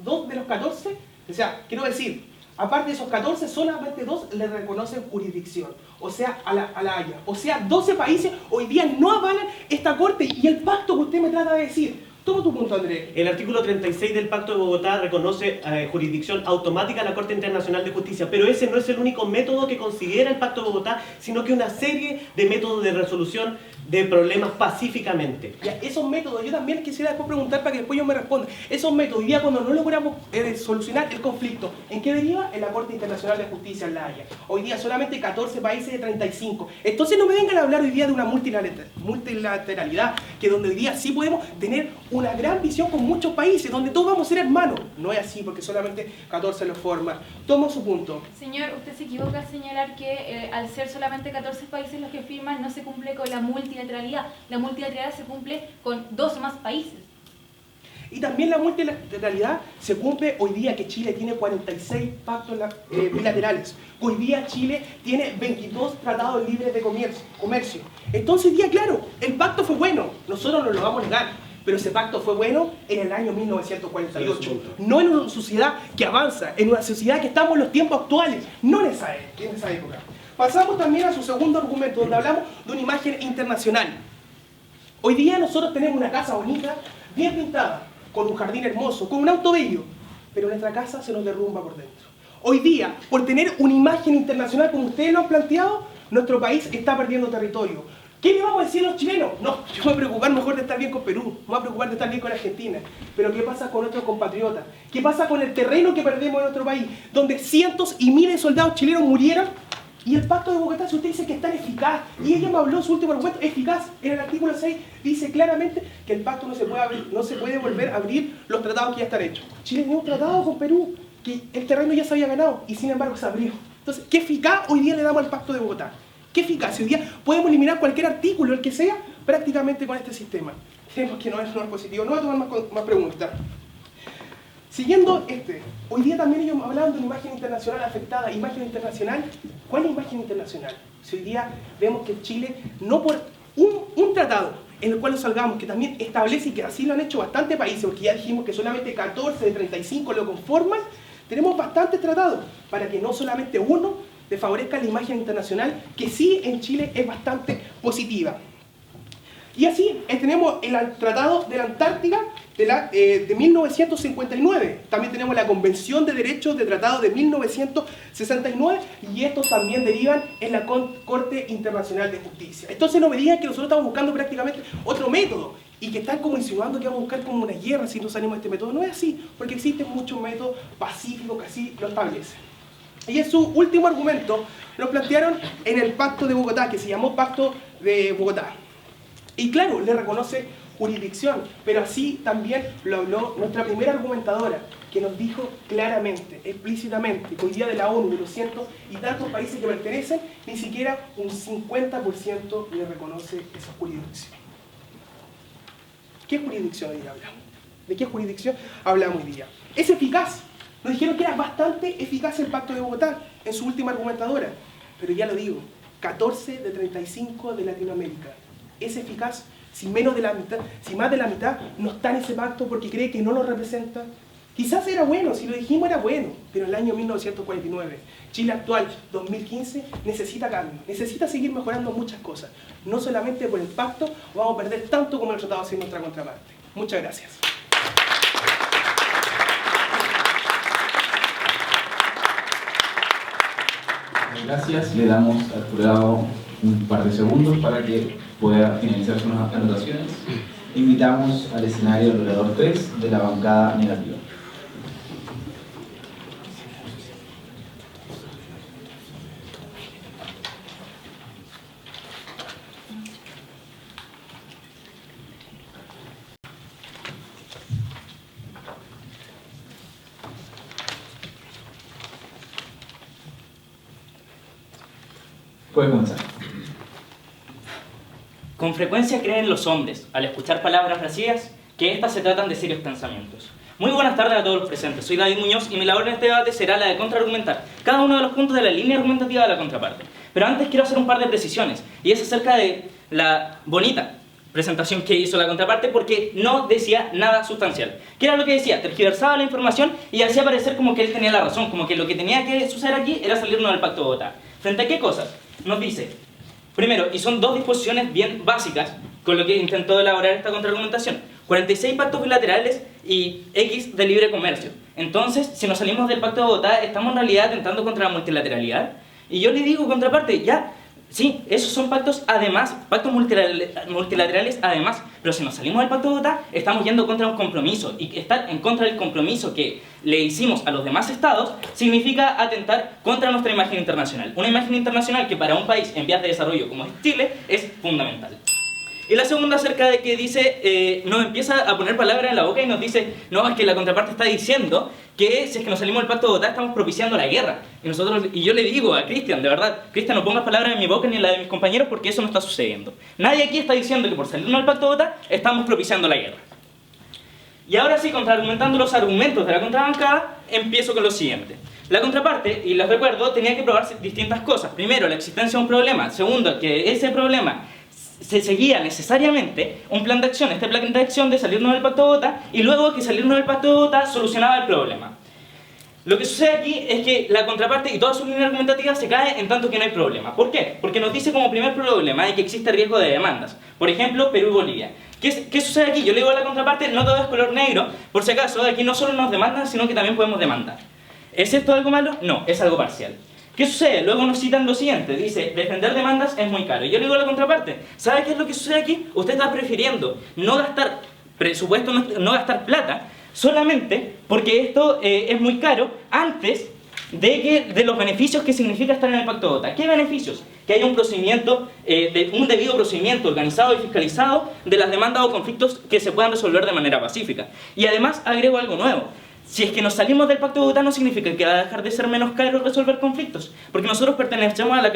2 de los 14, o sea, quiero decir, aparte de esos 14, solamente 2 le reconocen jurisdicción, o sea, a la Haya. O sea, 12 países hoy día no avalan esta corte y el pacto que usted me trata de decir. Toma tu punto, Andrés. El artículo 36 del Pacto de Bogotá reconoce jurisdicción automática a la Corte Internacional de Justicia, pero ese no es el único método que considera el Pacto de Bogotá, sino que una serie de métodos de resolución de problemas pacíficamente. Ya, esos métodos, yo también quisiera después preguntar para que después yo me responda. Esos métodos, hoy día cuando no logramos solucionar el conflicto, ¿en qué deriva? En la Corte Internacional de Justicia, en La Haya. Hoy día solamente 14 países de 35. Entonces no me vengan a hablar hoy día de una multilateralidad, que donde hoy día sí podemos tener una gran visión con muchos países, donde todos vamos a ser hermanos. No es así, porque solamente 14 lo forman. Tomo su punto. Señor, usted se equivoca al señalar que al ser solamente 14 países los que firman, no se cumple con la multilateralidad. La multilateralidad se cumple con 2 o más países. Y también la multilateralidad se cumple hoy día que Chile tiene 46 pactos bilaterales. Hoy día Chile tiene 22 tratados libres de comercio. Entonces, hoy día, claro, el pacto fue bueno. Nosotros no lo vamos a negar. Pero ese pacto fue bueno en el año 1948. No en una sociedad que avanza, en una sociedad que estamos en los tiempos actuales, no en esa época. Pasamos también a su segundo argumento, donde hablamos de una imagen internacional. Hoy día nosotros tenemos una casa bonita, bien pintada, con un jardín hermoso, con un auto bello, pero nuestra casa se nos derrumba por dentro. Hoy día, por tener una imagen internacional como ustedes lo han planteado, nuestro país está perdiendo territorio. ¿Qué le vamos a decir a los chilenos? No, yo me voy a preocupar mejor de estar bien con Perú, me voy a preocupar de estar bien con Argentina. Pero ¿qué pasa con nuestros compatriotas? ¿Qué pasa con el terreno que perdemos en nuestro país? Donde cientos y miles de soldados chilenos murieron. Y el Pacto de Bogotá, si usted dice que es tan eficaz, y ella me habló su último argumento, eficaz, en el artículo 6 dice claramente que el pacto no se puede volver a abrir los tratados que ya están hechos. Chile tiene un tratado con Perú, que el terreno ya se había ganado, y sin embargo se abrió. Entonces, ¿qué eficaz hoy día le damos al Pacto de Bogotá? ¿Qué eficaz? Hoy día podemos eliminar cualquier artículo, el que sea, prácticamente con este sistema. Creemos que no es positivo. No voy a tomar más preguntas. Siguiendo hoy día también ellos hablaban de una imagen internacional afectada. ¿Imagen internacional? ¿Cuál es imagen internacional? Si hoy día vemos que Chile, no por un tratado, en el cual nos salgamos, que también establece, y que así lo han hecho bastantes países, porque ya dijimos que solamente 14 de 35 lo conforman, tenemos bastantes tratados para que no solamente uno le favorezca la imagen internacional, que sí en Chile es bastante positiva. Y así tenemos el Tratado de la Antártica de 1959. También tenemos la Convención de Derechos de Tratado de 1969 y estos también derivan en la Corte Internacional de Justicia. Entonces no me digan que nosotros estamos buscando prácticamente otro método y que están como insinuando que vamos a buscar como una guerra si no salimos de este método. No es así, porque existen muchos métodos pacíficos que así lo establecen. Y en su último argumento nos plantearon en el Pacto de Bogotá, que se llamó Pacto de Bogotá. Y claro, le reconoce jurisdicción, pero así también lo habló nuestra primera argumentadora, que nos dijo claramente, explícitamente, que hoy día de la ONU, de los cientos y tantos países que pertenecen, ni siquiera un 50% le reconoce esa jurisdicción. ¿Qué jurisdicción hoy día hablamos? ¿De qué jurisdicción hablamos hoy día? ¿Es eficaz? Nos dijeron que era bastante eficaz el Pacto de Bogotá en su última argumentadora, pero ya lo digo, 14 de 35 de Latinoamérica. ¿Es eficaz? Si menos de la mitad, si más de la mitad no está en ese pacto porque cree que no lo representa. Quizás era bueno, si lo dijimos era bueno, pero en el año 1949, Chile actual, 2015, necesita cambio, necesita seguir mejorando muchas cosas. No solamente por el pacto vamos a perder tanto como el tratado hace nuestra contraparte. Muchas gracias. Gracias, le damos al jurado un par de segundos para que pueda finalizar sus anotaciones. Invitamos al escenario al orador 3 de la bancada negativa. Puedes comenzar. Con frecuencia creen los hombres, al escuchar palabras vacías, que éstas se tratan de serios pensamientos. Muy buenas tardes a todos los presentes. Soy David Muñoz y mi labor en este debate será la de contraargumentar cada uno de los puntos de la línea argumentativa de la contraparte. Pero antes quiero hacer un par de precisiones, y es acerca de la bonita presentación que hizo la contraparte, porque no decía nada sustancial. ¿Qué era lo que decía? Tergiversaba la información y hacía parecer como que él tenía la razón, como que lo que tenía que suceder aquí era salirnos del Pacto de Bogotá. ¿Frente a qué cosas? Nos dice, primero, y son dos disposiciones bien básicas con lo que intentó elaborar esta contraargumentación, 46 pactos bilaterales y X de libre comercio. Entonces, si nos salimos del Pacto de Bogotá, estamos en realidad atentando contra la multilateralidad. Y yo le digo, contraparte, ya, sí, esos son pactos además, pactos multilaterales además, pero si nos salimos del Pacto de Bogotá, estamos yendo contra un compromiso, y estar en contra del compromiso que le hicimos a los demás estados significa atentar contra nuestra imagen internacional. Una imagen internacional que para un país en vías de desarrollo como es Chile es fundamental. Y la segunda acerca de que dice, nos empieza a poner palabras en la boca y nos dice, no, es que la contraparte está diciendo que si es que nos salimos del Pacto de Bogotá estamos propiciando la guerra. Y yo le digo a Cristian, de verdad, Cristian, no pongas palabras en mi boca ni en la de mis compañeros porque eso no está sucediendo. Nadie aquí está diciendo que por salirnos del Pacto de Bogotá estamos propiciando la guerra. Y ahora sí, contraargumentando los argumentos de la contrabancada, empiezo con lo siguiente. La contraparte, y les recuerdo, tenía que probar distintas cosas. Primero, la existencia de un problema. Segundo, que ese problema se seguía necesariamente un plan de acción, este plan de acción de salirnos del Pacto de Bogotá, y luego que salirnos del Pacto de Bogotá solucionaba el problema. Lo que sucede aquí es que la contraparte y toda su línea argumentativa se cae en tanto que no hay problema. ¿Por qué? Porque nos dice como primer problema de que existe riesgo de demandas. Por ejemplo, Perú y Bolivia. ¿Qué sucede aquí? Yo le digo a la contraparte, no todo es color negro, por si acaso, aquí no solo nos demandan, sino que también podemos demandar. ¿Es esto algo malo? No, es algo parcial. ¿Qué sucede? Luego nos citan lo siguiente, dice, defender demandas es muy caro. Y yo le digo a la contraparte, ¿sabe qué es lo que sucede aquí? Usted está prefiriendo no gastar presupuesto, no gastar plata, solamente porque esto es muy caro, antes de los beneficios que significa estar en el Pacto de Bogotá. ¿Qué beneficios? Que haya un procedimiento, un debido procedimiento organizado y fiscalizado de las demandas o conflictos que se puedan resolver de manera pacífica. Y además agrego algo nuevo. Si es que nos salimos del Pacto de Bogotá no significa que va a dejar de ser menos caro resolver conflictos, porque nosotros pertenecemos a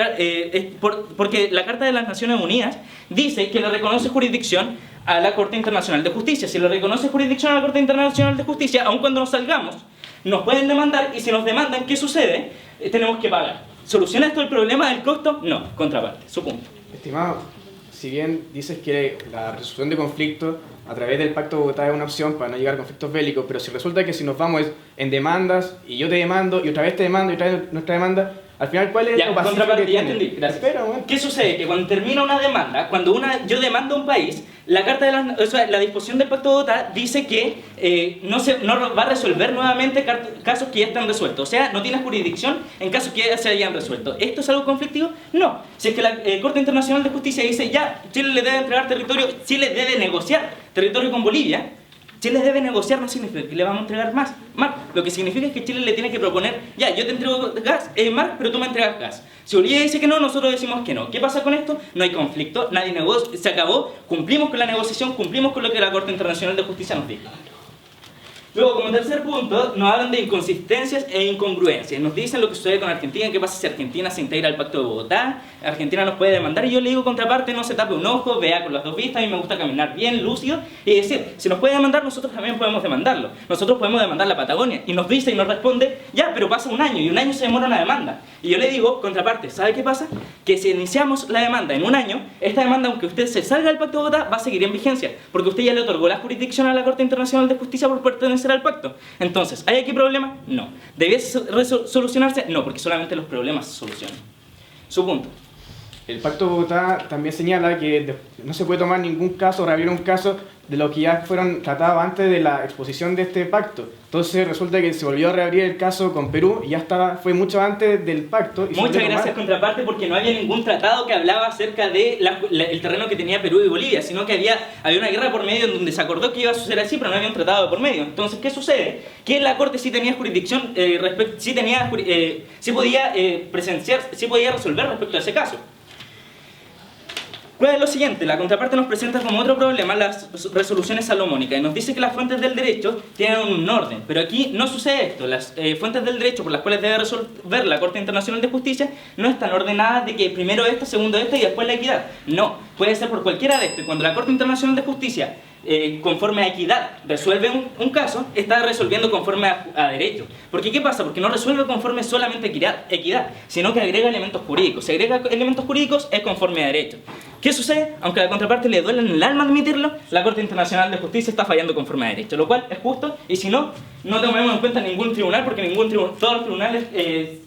porque la Carta de las Naciones Unidas dice que le reconoce jurisdicción a la Corte Internacional de Justicia. Si le reconoce jurisdicción a la Corte Internacional de Justicia, aun cuando nos salgamos, nos pueden demandar, y si nos demandan, ¿qué sucede? Tenemos que pagar. ¿Soluciona esto el problema del costo? No, contraparte, su punto. Estimado, si bien dices que la resolución de conflictos a través del Pacto de Bogotá es una opción para no llegar a conflictos bélicos, pero si resulta que si nos vamos en demandas, y yo te demando, y otra vez te demando, y otra vez nuestra demanda, al final, ¿cuál es Ya, lo pacífico contraparte, que ya tiene? entendí, gracias. Espera, bueno. ¿Qué sucede? Que cuando termina una demanda, cuando yo demando a un país, la carta de la disposición del Pacto de Bogotá dice que no va a resolver nuevamente casos que ya están resueltos. O sea, no tiene jurisdicción en casos que ya se hayan resuelto. ¿Esto es algo conflictivo? No. Si es que la Corte Internacional de Justicia dice, ya, Chile le debe entregar territorio, Chile debe negociar territorio con Bolivia, Chile debe negociar no significa que le vamos a entregar más mar. Lo que significa es que Chile le tiene que proponer, ya, yo te entrego gas, mar, pero tú me entregas gas. Si Bolivia dice que no, nosotros decimos que no. ¿Qué pasa con esto? No hay conflicto, nadie negocia, se acabó, cumplimos con la negociación, cumplimos con lo que la Corte Internacional de Justicia nos dijo. Luego, como tercer punto, nos hablan de inconsistencias e incongruencias. Nos dicen lo que sucede con Argentina, qué pasa si Argentina se integra al Pacto de Bogotá, Argentina nos puede demandar, y yo le digo contraparte, no se tape un ojo, vea con las dos vistas, a mí me gusta caminar bien, lúcido, y decir, si nos puede demandar, nosotros también podemos demandarlo. Nosotros podemos demandar la Patagonia, y nos dice y nos responde, ya, pero pasa un año, y un año se demora una demanda. Y yo le digo, contraparte, ¿sabe qué pasa? Que si iniciamos la demanda en un año, esta demanda, aunque usted se salga del Pacto de Bogotá, va a seguir en vigencia, porque usted ya le otorgó la jurisdicción a la Corte Internacional de Justicia por pertenecer al pacto. Entonces, ¿hay aquí problema? No. ¿Debía solucionarse? No, porque solamente los problemas se solucionan. Su punto. El Pacto de Bogotá también señala que no se puede tomar ningún caso o reabrir un caso de los que ya fueron tratados antes de la exposición de este pacto. Entonces resulta que se volvió a reabrir el caso con Perú y ya fue mucho antes del pacto. Y muchas gracias, contraparte, porque no había ningún tratado que hablaba acerca de el terreno que tenía Perú y Bolivia, sino que había una guerra por medio en donde se acordó que iba a suceder así, pero no había un tratado por medio. Entonces, ¿qué sucede? Que la Corte sí tenía jurisdicción, sí podía resolver respecto a ese caso. Pues lo siguiente, la contraparte nos presenta como otro problema las resoluciones salomónicas y nos dice que las fuentes del derecho tienen un orden, pero aquí no sucede esto. Las fuentes del derecho por las cuales debe resolver la Corte Internacional de Justicia no están ordenadas de que primero esta, segundo esta y después la equidad. No, puede ser por cualquiera de esto, y cuando la Corte Internacional de Justicia conforme a equidad resuelve un caso, está resolviendo conforme a derecho. ¿Porque qué pasa? Porque no resuelve conforme solamente a equidad, sino que agrega elementos jurídicos. Si agrega elementos jurídicos, es conforme a derecho. ¿Qué sucede? Aunque a la contraparte le duele en el alma admitirlo, la Corte Internacional de Justicia está fallando conforme a derecho, lo cual es justo, y si no, no tomemos en cuenta ningún tribunal, porque todos los tribunales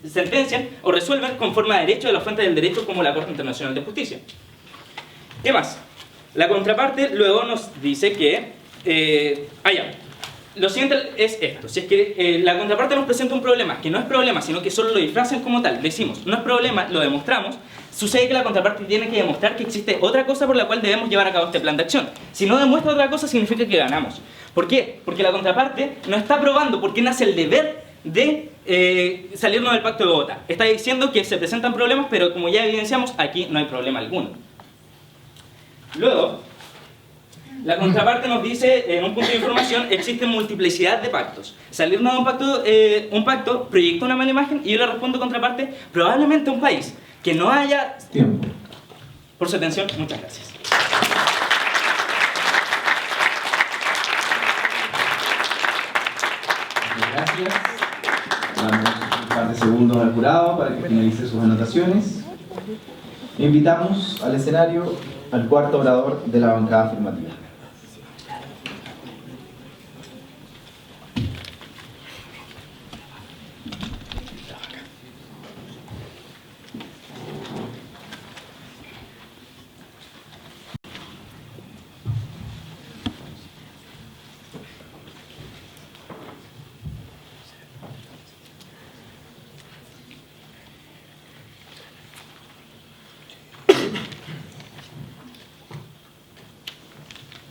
sentencian o resuelven conforme a derecho de las fuentes del derecho, como la Corte Internacional de Justicia. ¿Qué más? La contraparte luego nos dice que... Lo siguiente es esto. Si es que la contraparte nos presenta un problema, que no es problema, sino que solo lo disfrazan como tal, decimos, no es problema, lo demostramos, sucede que la contraparte tiene que demostrar que existe otra cosa por la cual debemos llevar a cabo este plan de acción. Si no demuestra otra cosa, significa que ganamos. ¿Por qué? Porque la contraparte no está probando por qué nace el deber de salirnos del Pacto de Bogotá. Está diciendo que se presentan problemas, pero como ya evidenciamos, aquí no hay problema alguno. Luego, la contraparte nos dice, en un punto de información, existe multiplicidad de pactos. Salirnos de un pacto proyecta una mala imagen, y yo le respondo contraparte, probablemente un país que no haya... Tiempo. Por su atención, muchas gracias. Gracias. Damos un par de segundos al jurado para que finalice sus anotaciones. Invitamos al escenario al cuarto orador de la bancada afirmativa.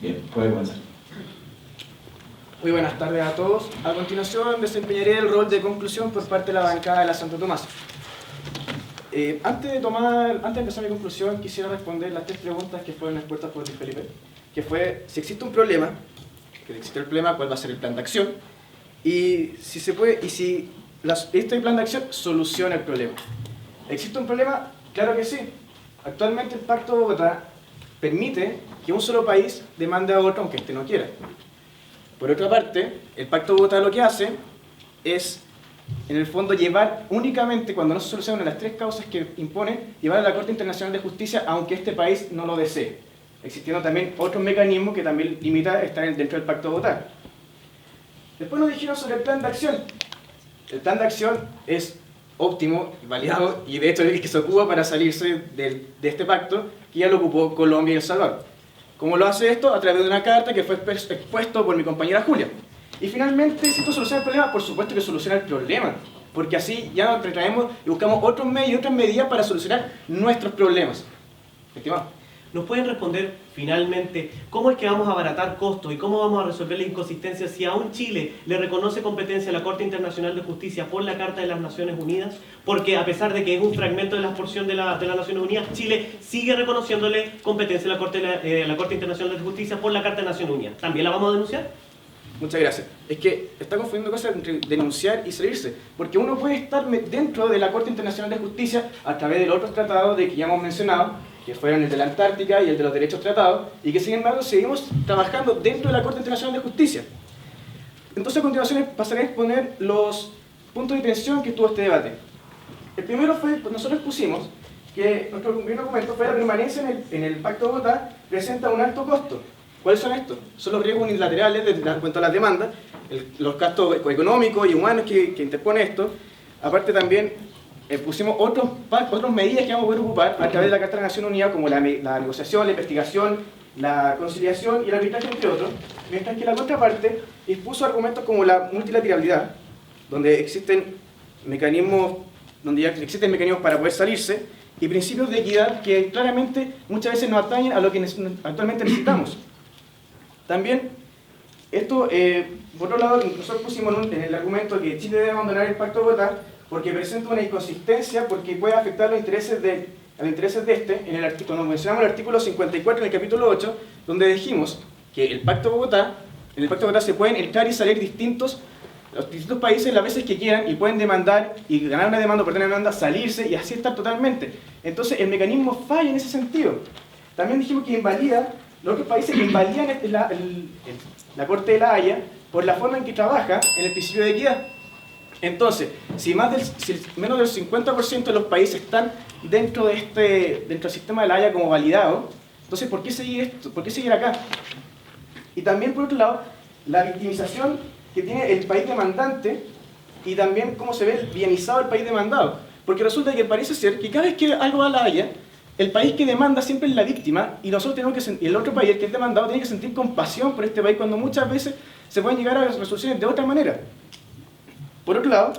Bien, puede comenzar. Muy buenas tardes a todos. A continuación desempeñaré el rol de conclusión por parte de la bancada de la Santo Tomás. Antes de empezar mi conclusión, quisiera responder las 3 preguntas que fueron expuestas por Luis Felipe, que fue si existe un problema, que existe el problema, cuál va a ser el plan de acción, y si se puede, y si este plan de acción soluciona el problema. ¿Existe un problema? Claro que sí. Actualmente el Pacto de Bogotá permite que un solo país demande a otro aunque éste no quiera. Por otra parte, el Pacto de Bogotá lo que hace es en el fondo, llevar únicamente, cuando no se solucionan las 3 causas que impone, llevar a la Corte Internacional de Justicia, aunque este país no lo desee, existiendo también otros mecanismos que también limita estar dentro del Pacto de Bogotá. Después nos dijeron sobre el plan de acción. El plan de acción es óptimo, validado, y de hecho es el que se ocupa para salirse de este pacto, que ya lo ocupó Colombia y El Salvador. ¿Cómo lo hace esto? A través de una carta que fue expuesto por mi compañera Julia. Y finalmente, si esto soluciona el problema, por supuesto que soluciona el problema, porque así ya nos retraemos y buscamos otros medios y otras medidas para solucionar nuestros problemas. Estimado. ¿Nos pueden responder finalmente cómo es que vamos a abaratar costos y cómo vamos a resolver la inconsistencia si aún Chile le reconoce competencia a la Corte Internacional de Justicia por la Carta de las Naciones Unidas? Porque a pesar de que es un fragmento de la porción de las Naciones Unidas, Chile sigue reconociéndole competencia a la Corte Internacional de Justicia por la Carta de las Naciones Unidas. ¿También la vamos a denunciar? Muchas gracias. Es que está confundiendo cosas entre denunciar y salirse, porque uno puede estar dentro de la Corte Internacional de Justicia a través de los otros tratados de que ya hemos mencionado, que fueron el de la Antártica y el de los derechos tratados, y que sin embargo seguimos trabajando dentro de la Corte Internacional de Justicia. Entonces a continuación pasaré a exponer los puntos de tensión que tuvo este debate. El primero fue, nosotros pusimos que nuestro primer documento fue la permanencia en el Pacto de Bogotá presenta un alto costo. ¿Cuáles son estos? Son los riesgos unilaterales en cuanto a las demandas, los gastos económicos y humanos que interpone esto. Aparte también pusimos otras medidas que vamos a poder ocupar a través de la Carta de la Nación Unida, como la negociación, la investigación, la conciliación y el arbitraje, entre otros, mientras que la contraparte expuso argumentos como la multilateralidad, donde existen mecanismos para poder salirse, y principios de equidad que claramente muchas veces nos atañen a lo que actualmente necesitamos. También, esto, por otro lado, nosotros pusimos en el argumento que Chile debe abandonar el Pacto de Bogotá porque presenta una inconsistencia, porque puede afectar los intereses de este, cuando mencionamos el artículo 54 en el capítulo 8, donde dijimos que en el Pacto de Bogotá se pueden entrar y salir los distintos países las veces que quieran y pueden demandar y ganar una demanda, perder una demanda, salirse y así estar totalmente. Entonces el mecanismo falla en ese sentido. También dijimos que invalida, los otros países invalidan la Corte de la Haya por la forma en que trabaja en el principio de equidad. Entonces, si menos del 50% de los países están dentro del sistema de la Haya como validado, entonces ¿por qué seguir esto? ¿Por qué seguir acá? Y también, por otro lado, la victimización que tiene el país demandante y también cómo se ve vianizado el país demandado. Porque resulta que parece ser que cada vez que algo va a la Haya, el país que demanda siempre es la víctima y nosotros tenemos que el otro país, el que es demandado, tiene que sentir compasión por este país cuando muchas veces se pueden llegar a resoluciones de otra manera. Por otro lado,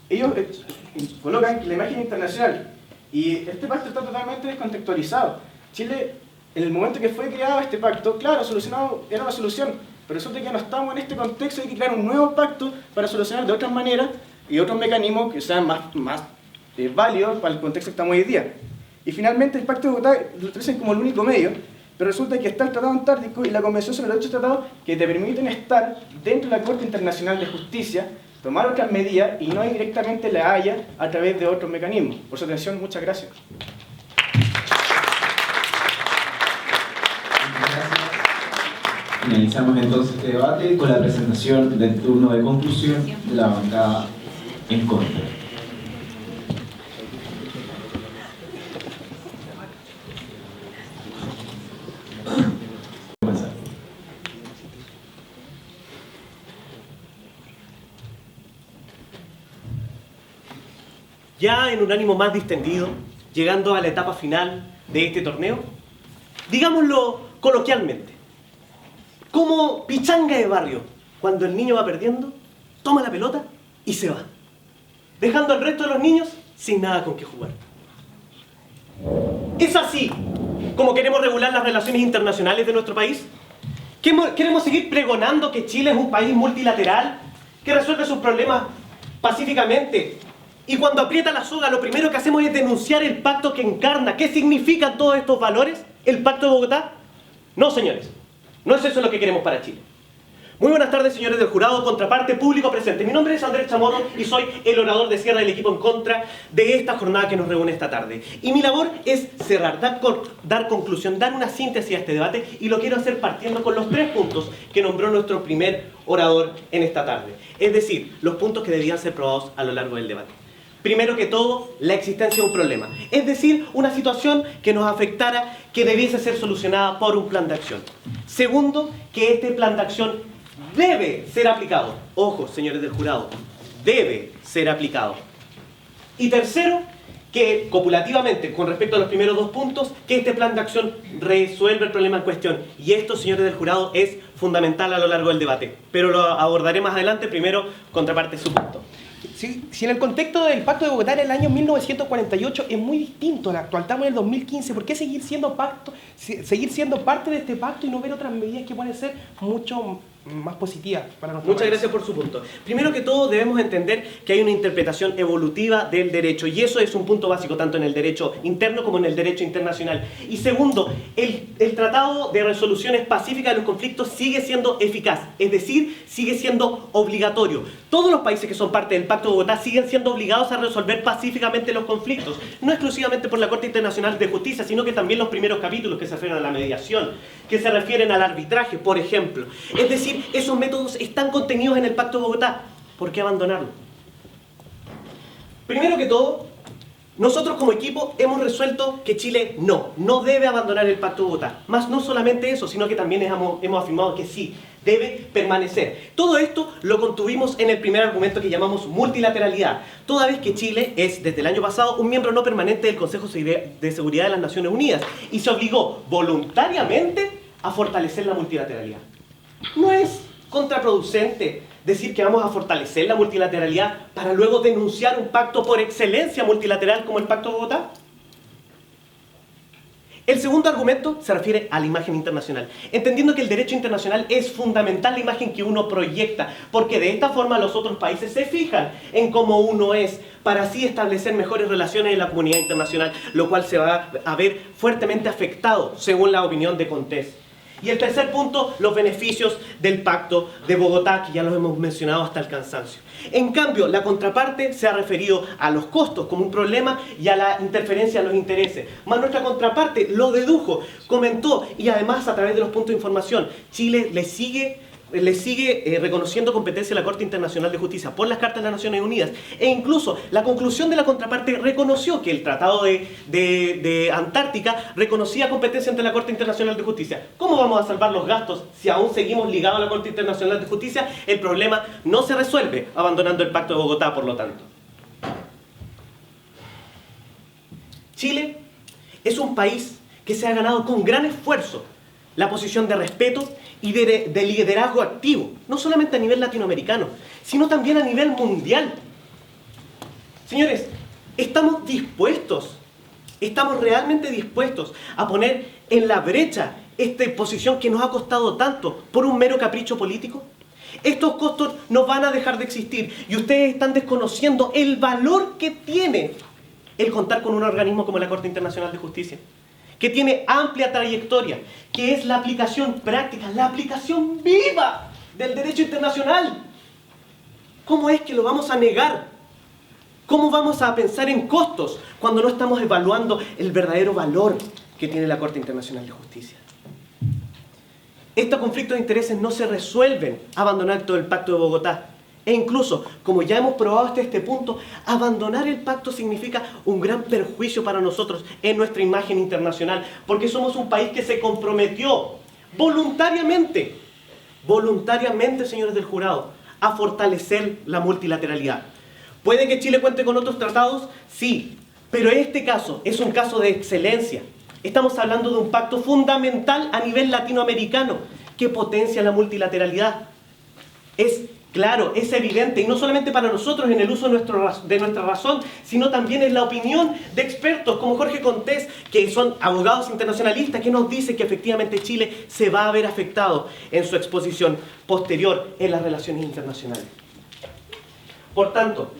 ellos colocan la imagen internacional y este pacto está totalmente descontextualizado. Chile, en el momento que fue creado este pacto, claro, solucionado era una solución, pero resulta que ya no estamos en este contexto y hay que crear un nuevo pacto para solucionar de otras maneras y otros mecanismos que sean más válidos para el contexto que estamos hoy en día. Y finalmente el Pacto de Bogotá lo utilizan como el único medio, pero resulta que está el Tratado Antártico y la Convención sobre los Derechos Tratados que te permiten estar dentro de la Corte Internacional de Justicia, tomar otras medidas y no ir directamente la Haya a través de otros mecanismos. Por su atención, muchas gracias. Finalizamos entonces este debate con la presentación del turno de conclusión de la bancada en contra. Ya en un ánimo más distendido, llegando a la etapa final de este torneo, digámoslo coloquialmente, como pichanga de barrio, cuando el niño va perdiendo, toma la pelota y se va, dejando al resto de los niños sin nada con qué jugar. ¿Es así como queremos regular las relaciones internacionales de nuestro país? ¿Queremos seguir pregonando que Chile es un país multilateral, que resuelve sus problemas pacíficamente? Y cuando aprieta la soga, lo primero que hacemos es denunciar el pacto que encarna. ¿Qué significan todos estos valores? ¿El Pacto de Bogotá? No, señores. No es eso lo que queremos para Chile. Muy buenas tardes, señores del jurado, contraparte, público presente. Mi nombre es Andrés Chamorro y soy el orador de cierre del equipo en contra de esta jornada que nos reúne esta tarde. Y mi labor es cerrar, dar conclusión, dar una síntesis a este debate, y lo quiero hacer partiendo con los 3 puntos que nombró nuestro primer orador en esta tarde. Es decir, los puntos que debían ser probados a lo largo del debate. Primero que todo, la existencia de un problema. Es decir, una situación que nos afectara, que debiese ser solucionada por un plan de acción. Segundo, que este plan de acción debe ser aplicado. Ojo, señores del jurado, debe ser aplicado. Y tercero, que copulativamente, con respecto a los primeros 2 puntos, que este plan de acción resuelva el problema en cuestión. Y esto, señores del jurado, es fundamental a lo largo del debate. Pero lo abordaré más adelante, primero, contraparte su punto. Si en el contexto del Pacto de Bogotá en el año 1948 es muy distinto al actual, estamos en el 2015, ¿por qué seguir siendo parte de este pacto y no ver otras medidas que pueden ser mucho más positivas para nosotros? Muchas gracias por su punto. Primero que todo, debemos entender que hay una interpretación evolutiva del derecho, y eso es un punto básico tanto en el derecho interno como en el derecho internacional. Y segundo, el Tratado de Resoluciones Pacíficas de los Conflictos sigue siendo eficaz, es decir, sigue siendo obligatorio. Todos los países que son parte del Pacto de Bogotá siguen siendo obligados a resolver pacíficamente los conflictos, no exclusivamente por la Corte Internacional de Justicia, sino que también los primeros capítulos que se refieren a la mediación, que se refieren al arbitraje, por ejemplo. Es decir, esos métodos están contenidos en el Pacto de Bogotá. ¿Por qué abandonarlo? Primero que todo, nosotros como equipo hemos resuelto que Chile no debe abandonar el Pacto de Bogotá. Más no solamente eso, sino que también hemos afirmado que sí, debe permanecer. Todo esto lo contuvimos en el primer argumento que llamamos multilateralidad, toda vez que Chile es, desde el año pasado, un miembro no permanente del Consejo de Seguridad de las Naciones Unidas y se obligó voluntariamente a fortalecer la multilateralidad. ¿No es contraproducente decir que vamos a fortalecer la multilateralidad para luego denunciar un pacto por excelencia multilateral como el Pacto de Bogotá? El segundo argumento se refiere a la imagen internacional, entendiendo que el derecho internacional es fundamental la imagen que uno proyecta, porque de esta forma los otros países se fijan en cómo uno es, para así establecer mejores relaciones en la comunidad internacional, lo cual se va a ver fuertemente afectado, según la opinión de Contés. Y el tercer punto, los beneficios del Pacto de Bogotá, que ya los hemos mencionado hasta el cansancio. En cambio, la contraparte se ha referido a los costos como un problema y a la interferencia de los intereses. Más nuestra contraparte lo dedujo, comentó, y además a través de los puntos de información, Chile le sigue reconociendo competencia a la Corte Internacional de Justicia por las Cartas de las Naciones Unidas, e incluso la conclusión de la contraparte reconoció que el Tratado de Antártica reconocía competencia ante la Corte Internacional de Justicia. ¿Cómo vamos a salvar los gastos si aún seguimos ligados a la Corte Internacional de Justicia? El problema no se resuelve abandonando el Pacto de Bogotá, por lo tanto. Chile es un país que se ha ganado con gran esfuerzo la posición de respeto y de liderazgo activo, no solamente a nivel latinoamericano, sino también a nivel mundial. Señores, estamos realmente dispuestos a poner en la brecha esta posición que nos ha costado tanto por un mero capricho político. Estos costos no van a dejar de existir y ustedes están desconociendo el valor que tiene el contar con un organismo como la Corte Internacional de Justicia, que tiene amplia trayectoria, que es la aplicación práctica, la aplicación viva del derecho internacional. ¿Cómo es que lo vamos a negar? ¿Cómo vamos a pensar en costos cuando no estamos evaluando el verdadero valor que tiene la Corte Internacional de Justicia? Estos conflictos de intereses no se resuelven abandonando el Pacto de Bogotá. E incluso, como ya hemos probado hasta este punto, abandonar el pacto significa un gran perjuicio para nosotros en nuestra imagen internacional, porque somos un país que se comprometió voluntariamente, señores del jurado, a fortalecer la multilateralidad. ¿Puede que Chile cuente con otros tratados? Sí, pero este caso es un caso de excelencia. Estamos hablando de un pacto fundamental a nivel latinoamericano que potencia la multilateralidad. Es claro, es evidente, y no solamente para nosotros en el uso de nuestra razón, sino también en la opinión de expertos como Jorge Contés, que son abogados internacionalistas, que nos dice que efectivamente Chile se va a ver afectado en su exposición posterior en las relaciones internacionales. Por tanto,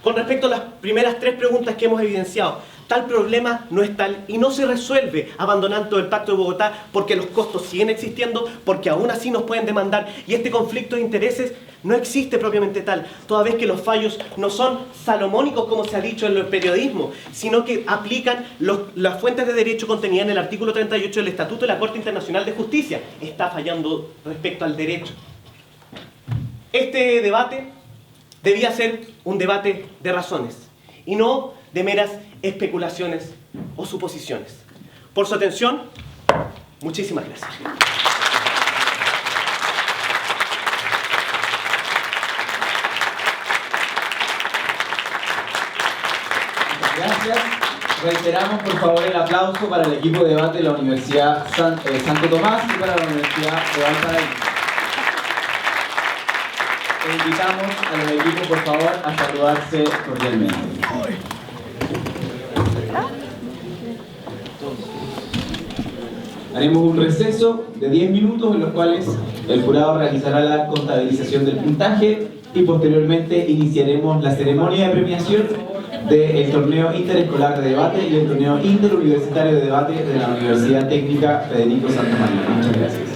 con respecto a las primeras 3 preguntas que hemos evidenciado, Tal problema no es tal y no se resuelve abandonando el Pacto de Bogotá porque los costos siguen existiendo, porque aún así nos pueden demandar y este conflicto de intereses no existe propiamente tal, toda vez que los fallos no son salomónicos como se ha dicho en el periodismo, sino que aplican las fuentes de derecho contenidas en el artículo 38 del Estatuto de la Corte Internacional de Justicia. Está fallando respecto al derecho. Este debate debía ser un debate de razones y no de meras especulaciones o suposiciones. Por su atención, muchísimas gracias. Gracias. Reiteramos por favor el aplauso para el equipo de debate de la Universidad Santo Tomás y para la Universidad de Valparaíso. E invitamos a los equipos por favor a saludarse cordialmente. Haremos un receso de 10 minutos en los cuales el jurado realizará la contabilización del puntaje y posteriormente iniciaremos la ceremonia de premiación del torneo interescolar de debate y el torneo interuniversitario de debate de la Universidad Técnica Federico Santa María. Muchas gracias.